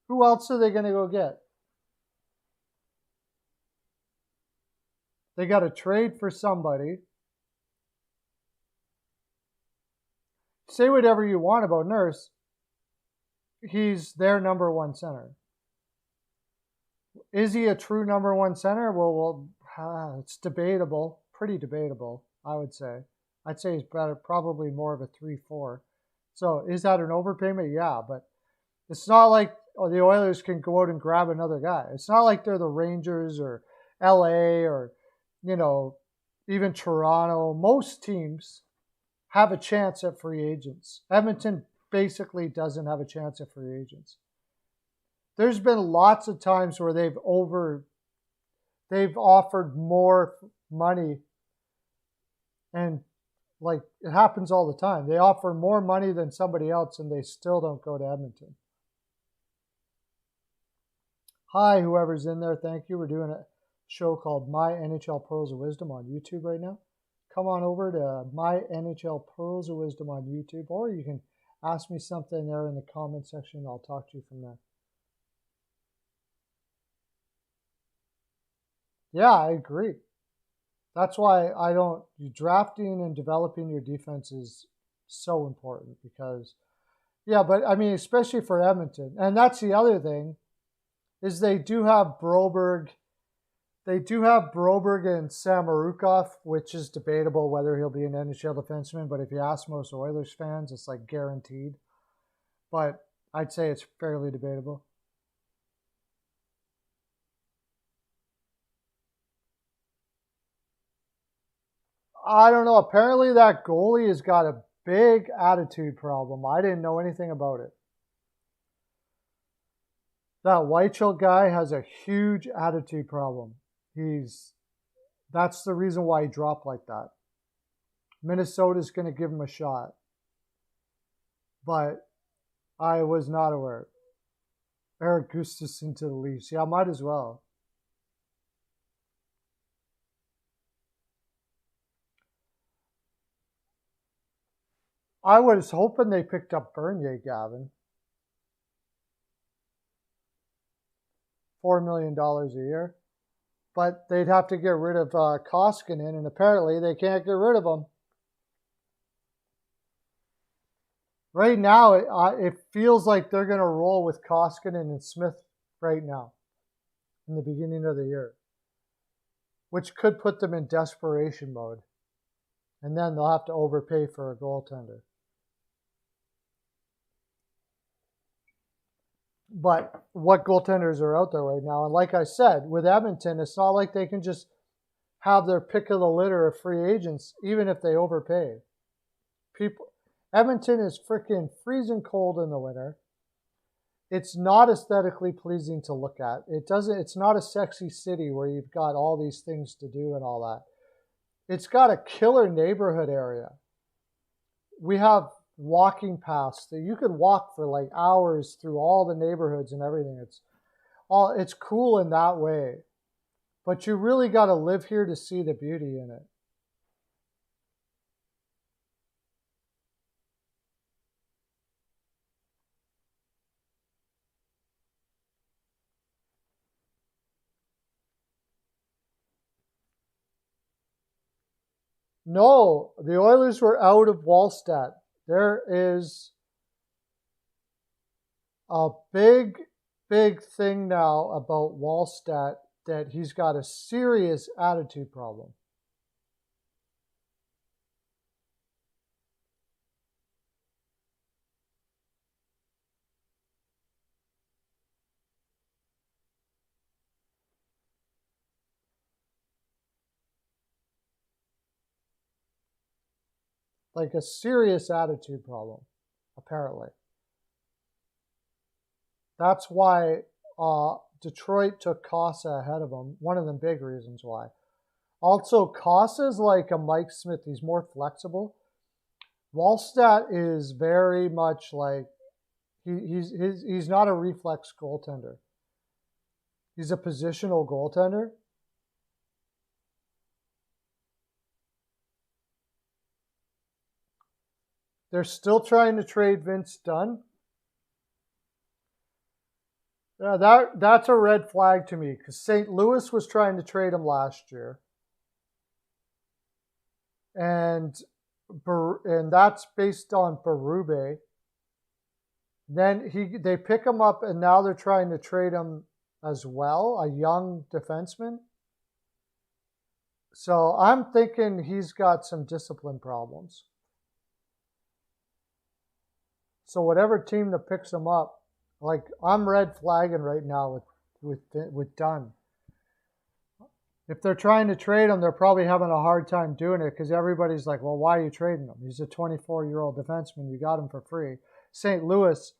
Who else are they going to go get? They got to trade for somebody. Say whatever you want about Nurse. He's their number one center. Is he a true number one center? Well, it's debatable. Pretty debatable, I would say. I'd say he's probably more of a 3-4. So is that an overpayment? Yeah, but it's not like the Oilers can go out and grab another guy. It's not like they're the Rangers or LA or, even Toronto. Most teams have a chance at free agents. Edmonton basically doesn't have a chance at free agents. There's been lots of times where they've offered more money, and like it happens all the time. They offer more money than somebody else and they still don't go to Edmonton. Hi, whoever's in there. Thank you. We're doing a show called My NHL Pearls of Wisdom on YouTube right now. Come on over to My NHL Pearls of Wisdom on YouTube, or you can ask me something there in the comment section. I'll talk to you from there. Yeah, I agree. That's why drafting and developing your defense is so important because, yeah, but I mean, especially for Edmonton. And that's the other thing is they do have Broberg. They do have Broberg and Samorukov, which is debatable whether he'll be an NHL defenseman. But if you ask most Oilers fans, it's like guaranteed. But I'd say it's fairly debatable. I don't know. Apparently that goalie has got a big attitude problem. I didn't know anything about it. That Weichel guy has a huge attitude problem. That's the reason why he dropped like that. Minnesota's going to give him a shot. But I was not aware. Eric Gustafsson to the Leafs. Yeah, might as well. I was hoping they picked up Bernier, Gavin. $4 million a year. But they'd have to get rid of Koskinen, and apparently they can't get rid of him. Right now, it feels like they're going to roll with Koskinen and Smith right now in the beginning of the year, which could put them in desperation mode. And then they'll have to overpay for a goaltender. But what goaltenders are out there right now? And like I said, with Edmonton, it's not like they can just have their pick of the litter of free agents, even if they overpay. Edmonton is freaking freezing cold in the winter. It's not aesthetically pleasing to look at. It's not a sexy city where you've got all these things to do and all that. It's got a killer neighborhood area. We have walking paths that you could walk for like hours through all the neighborhoods and everything. It's cool in that way. But you really got to live here to see the beauty in it. No, the Oilers were out of Wallstat. There is a big thing now about Wallstat that he's got a serious attitude problem. Like a serious attitude problem, apparently. That's why Detroit took Casa ahead of him. One of the big reasons why. Also, Casa's like a Mike Smith. He's more flexible. Wallstat is very much like he's not a reflex goaltender. He's a positional goaltender. They're still trying to trade Vince Dunn. Yeah, that's a red flag to me because St. Louis was trying to trade him last year. And that's based on Berube. Then they pick him up, and now they're trying to trade him as well, a young defenseman. So I'm thinking he's got some discipline problems. So whatever team that picks him up, like I'm red flagging right now with Dunn. If they're trying to trade him, they're probably having a hard time doing it because everybody's like, well, why are you trading him? He's a 24-year-old defenseman. You got him for free. St. Louis,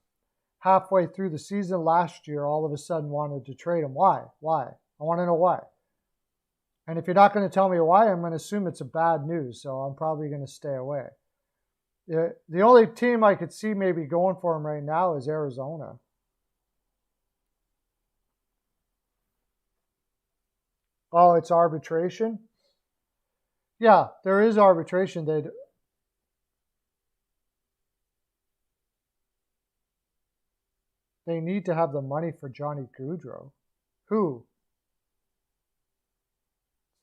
halfway through the season last year, all of a sudden wanted to trade him. Why? I want to know why. And if you're not going to tell me why, I'm going to assume it's a bad news, so I'm probably going to stay away. The only team I could see maybe going for him right now is Arizona. Oh, it's arbitration? Yeah, there is arbitration. They need to have the money for Johnny Gaudreau. Who?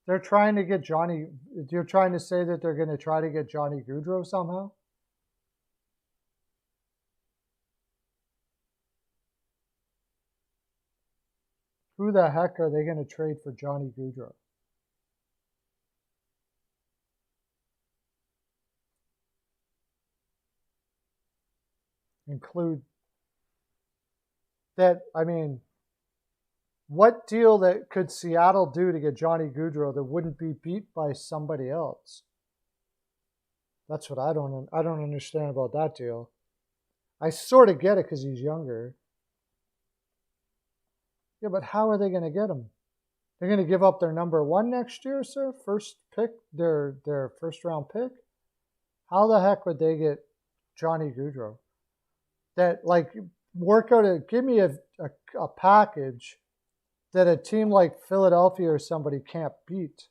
They're trying to get Johnny. You're trying to say that they're going to try to get Johnny Gaudreau somehow? Who the heck are they going to trade for Johnny Gaudreau? Include that, I mean, what deal that could Seattle do to get Johnny Gaudreau that wouldn't be beat by somebody else? That's what I don't understand about that deal. I sort of get it because he's younger. Yeah, but how are they going to get him? They're going to give up their number 1 next year, sir? First pick, their first round pick? How the heck would they get Johnny Gaudreau? That, like, give me a package that a team like Philadelphia or somebody can't beat.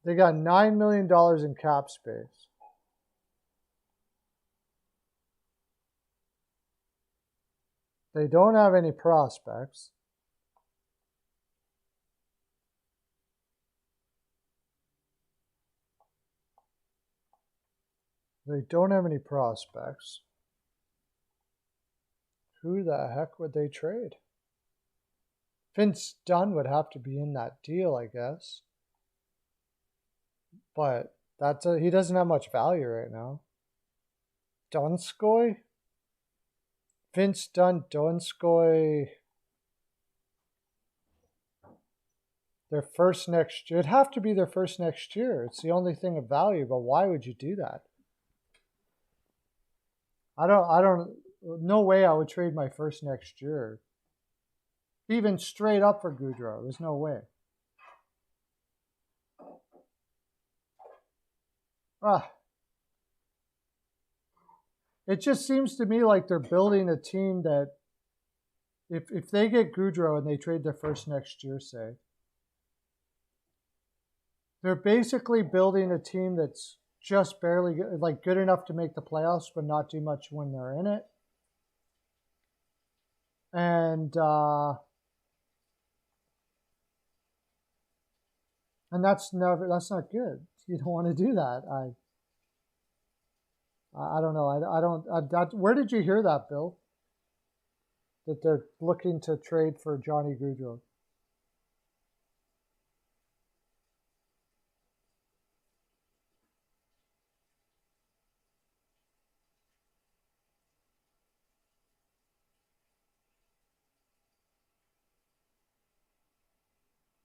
They got $9 million in cap space. They don't have any prospects. They don't have any prospects. Who the heck would they trade? Vince Dunn would have to be in that deal, I guess. But he doesn't have much value right now. Donskoy? Vince Dunn, Donskoy. Their first next year. It'd have to be their first next year. It's the only thing of value, but why would you do that? No way I would trade my first next year. Even straight up for Gaudreau. There's no way. It just seems to me like they're building a team that if they get Gaudreau and they trade their first next year, say, they're basically building a team that's just barely like good enough to make the playoffs, but not do much when they're in it. And that's not good. You don't want to do that. I don't know. Where did you hear that, Bill? That they're looking to trade for Johnny Gaudreau?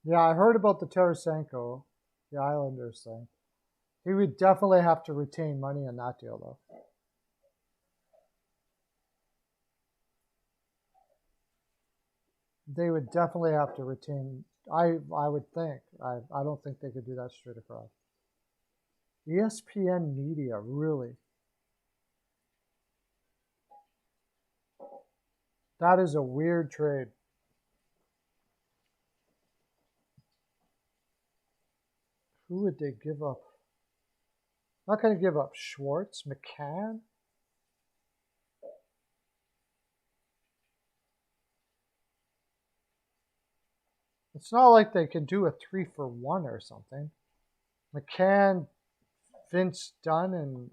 Yeah, I heard about the Tarasenko, the Islanders thing. He would definitely have to retain money in that deal, though. They would definitely have to retain. I would think. I don't think they could do that straight across. ESPN Media, really? That is a weird trade. Who would they give up? Not going to give up Schwartz, McCann. It's not like they can do a 3-for-1 or something. McCann, Vince Dunn, and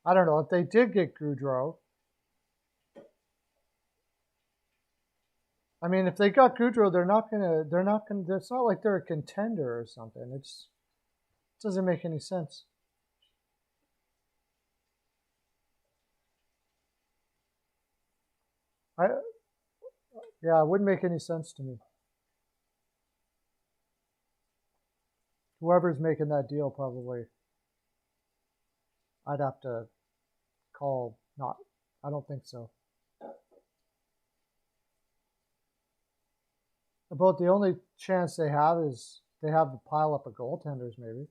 I don't know if they did get Gaudreau. I mean, if they got Gaudreau, they're not gonna. It's not like they're a contender or something. It doesn't make any sense. Yeah, it wouldn't make any sense to me. Whoever's making that deal probably. I'd have to call not. I don't think so. About the only chance they have is they have a pile up of goaltenders, maybe.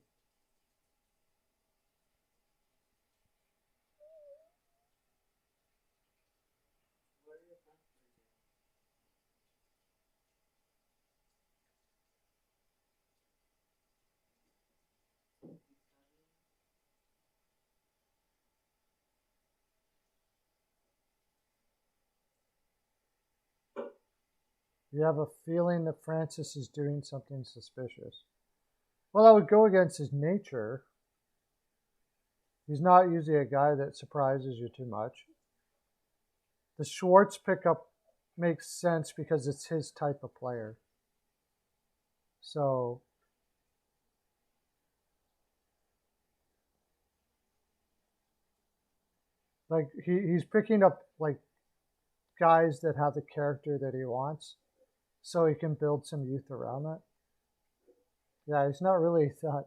You have a feeling that Francis is doing something suspicious. Well, that would go against his nature. He's not usually a guy that surprises you too much. The Schwartz pickup makes sense because it's his type of player. So like he's picking up like guys that have the character that he wants, so he can build some youth around that. Yeah, he's not really that.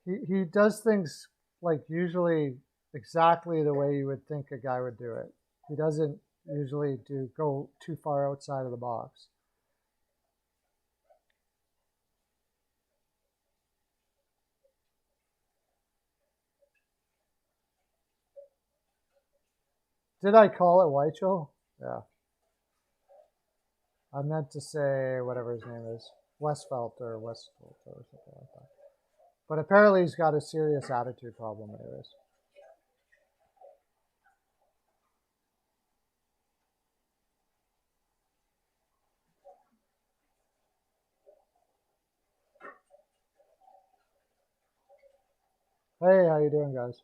He does things like usually exactly the way you would think a guy would do it. He doesn't usually go too far outside of the box. Did I call it Weichel? Yeah. I meant to say whatever his name is, Westfelt or something like that. But apparently he's got a serious attitude problem anyways. Hey, how you doing, guys?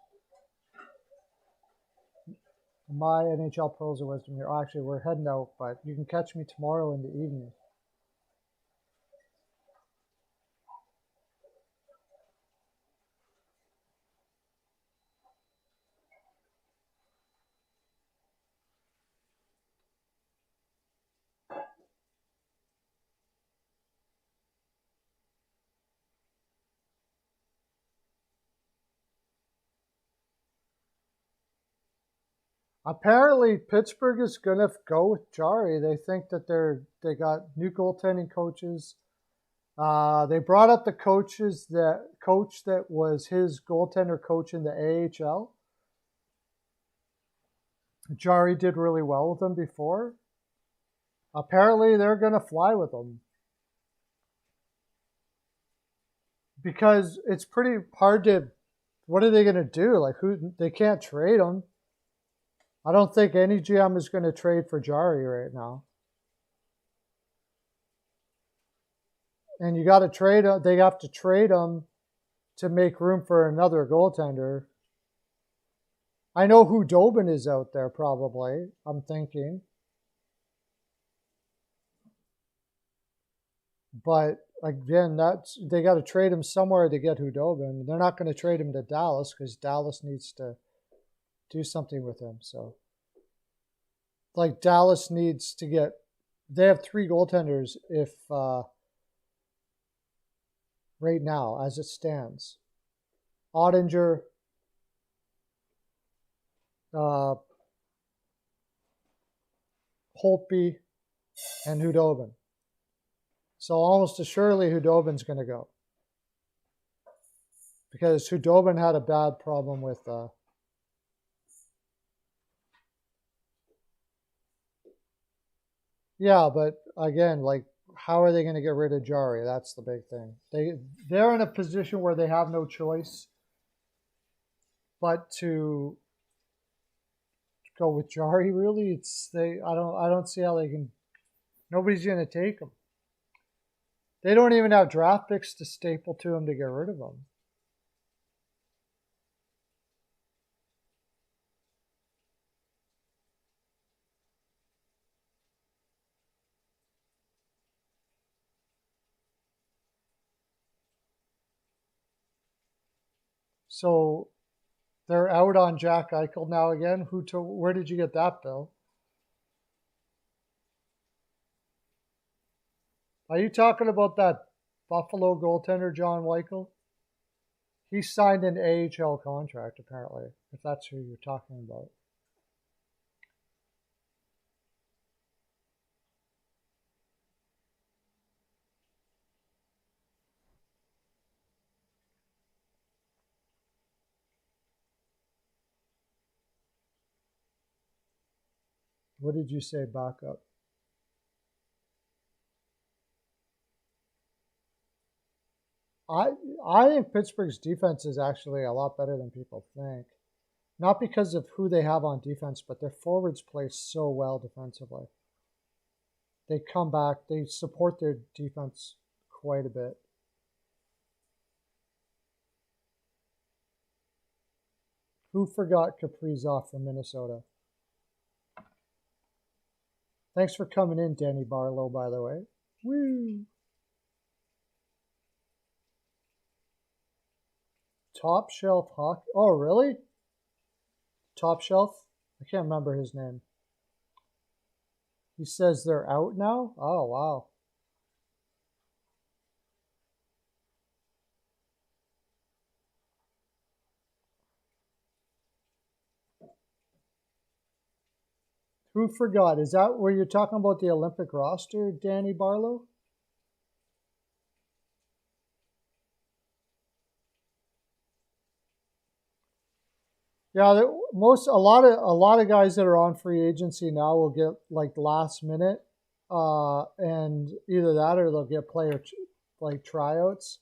My NHL Pearls of Wisdom here. Oh, actually, we're heading out, but you can catch me tomorrow in the evening. Apparently, Pittsburgh is going to go with Jari. They think that they got new goaltending coaches. They brought up the coach that was his goaltender coach in the AHL. Jari did really well with them before. Apparently, they're going to fly with him because it's pretty hard to. What are they going to do? Like, they can't trade him. I don't think any GM is going to trade for Jari right now. And you got to trade. They have to trade him to make room for another goaltender. I know who Dobin is out there. Probably, I'm thinking. But again, they got to trade him somewhere to get Hudobin. They're not going to trade him to Dallas because Dallas needs to do something with him. So, like Dallas needs to get. They have 3 goaltenders if right now as it stands. Ottinger, Holtby, and Hudobin. So almost assuredly Hudobin's going to go. Because Hudobin had a bad problem with yeah, but again, like how are they going to get rid of Jari? That's the big thing. They're in a position where they have no choice but to go with Jari. Really, I don't see how they can. Nobody's going to take him. They don't even have draft picks to staple to him to get rid of him. So they're out on Jack Eichel now again. Where did you get that, Bill? Are you talking about that Buffalo goaltender, John Weichel? He signed an AHL contract, apparently, if that's who you're talking about. What did you say, backup? I think Pittsburgh's defense is actually a lot better than people think. Not because of who they have on defense, but their forwards play so well defensively. They come back, they support their defense quite a bit. Who forgot Kaprizov from Minnesota? Thanks for coming in, Danny Barlow, by the way. Woo! Top Shelf Hockey. Oh, really? Top Shelf? I can't remember his name. He says they're out now? Oh, wow. Who forgot? Is that where you're talking about the Olympic roster, Danny Barlow? Yeah, a lot of guys that are on free agency now will get like last minute, and either that or they'll get player like tryouts,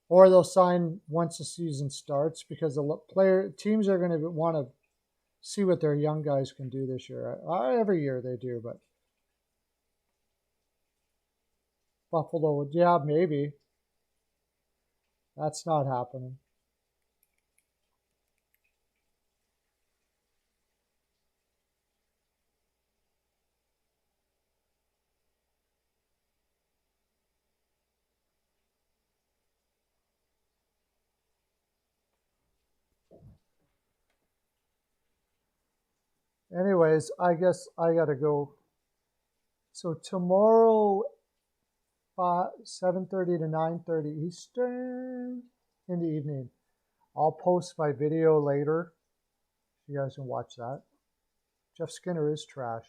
or they'll sign once the season starts because the teams are going to want to see what their young guys can do this year. Every year they do, but Buffalo, yeah, maybe. That's not happening. Anyways, I guess I gotta go. So tomorrow, 7:30 to 9:30 Eastern in the evening, I'll post my video later. You guys can watch that. Jeff Skinner is trash.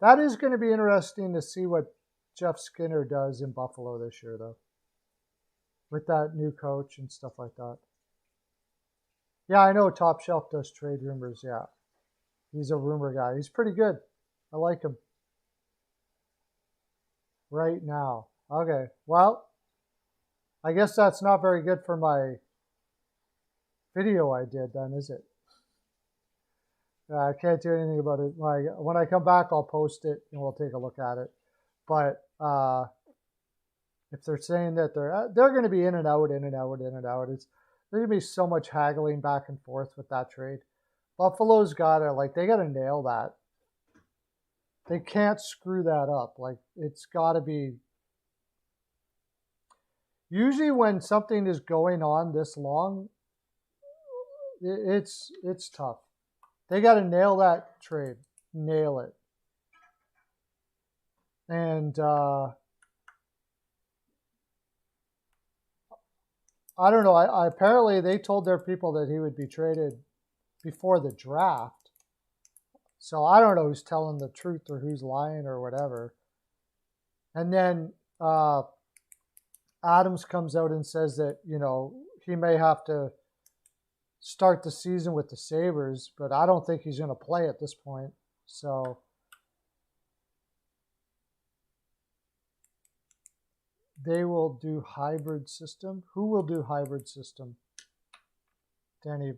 That is going to be interesting to see what Jeff Skinner does in Buffalo this year, though, with that new coach and stuff like that. Yeah, I know Top Shelf does trade rumors. Yeah, he's a rumor guy. He's pretty good. I like him right now. Okay, well, I guess that's not very good for my video I did then, is it? I can't do anything about it. When I come back, I'll post it and we'll take a look at it. But if they're saying that they're going to be in and out, in and out, in and out, there's going to be so much haggling back and forth with that trade. Buffalo's got to they got to nail that. They can't screw that up. It's got to be. Usually, when something is going on this long, it's tough. They got to nail that trade, nail it, and I don't know. Apparently they told their people that he would be traded before the draft. So I don't know who's telling the truth or who's lying or whatever. And then Adams comes out and says that he may have to start the season with the Sabres, but I don't think he's going to play at this point. So they will do hybrid system. Who will do hybrid system? Danny.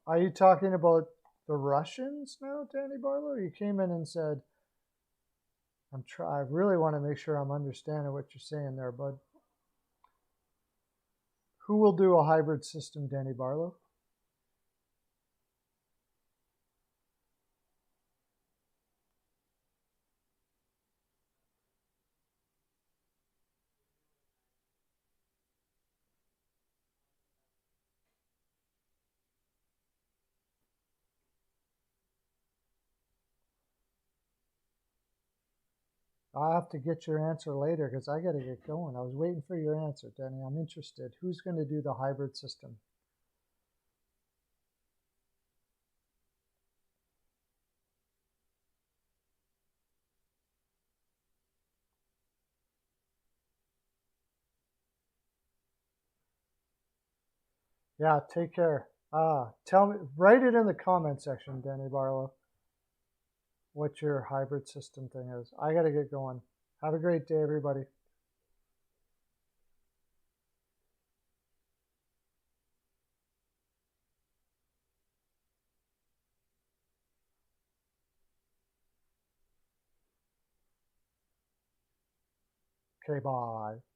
Are you talking about the Russians now, Danny Barlow? You came in and said, I really want to make sure I'm understanding what you're saying there, bud. Who will do a hybrid system, Danny Barlow? I'll have to get your answer later because I got to get going. I was waiting for your answer, Denny. I'm interested. Who's going to do the hybrid system? Yeah, take care. Tell me, write it in the comment section, Denny Barlow, what your hybrid system thing is. I got to get going. Have a great day, everybody. Okay, bye.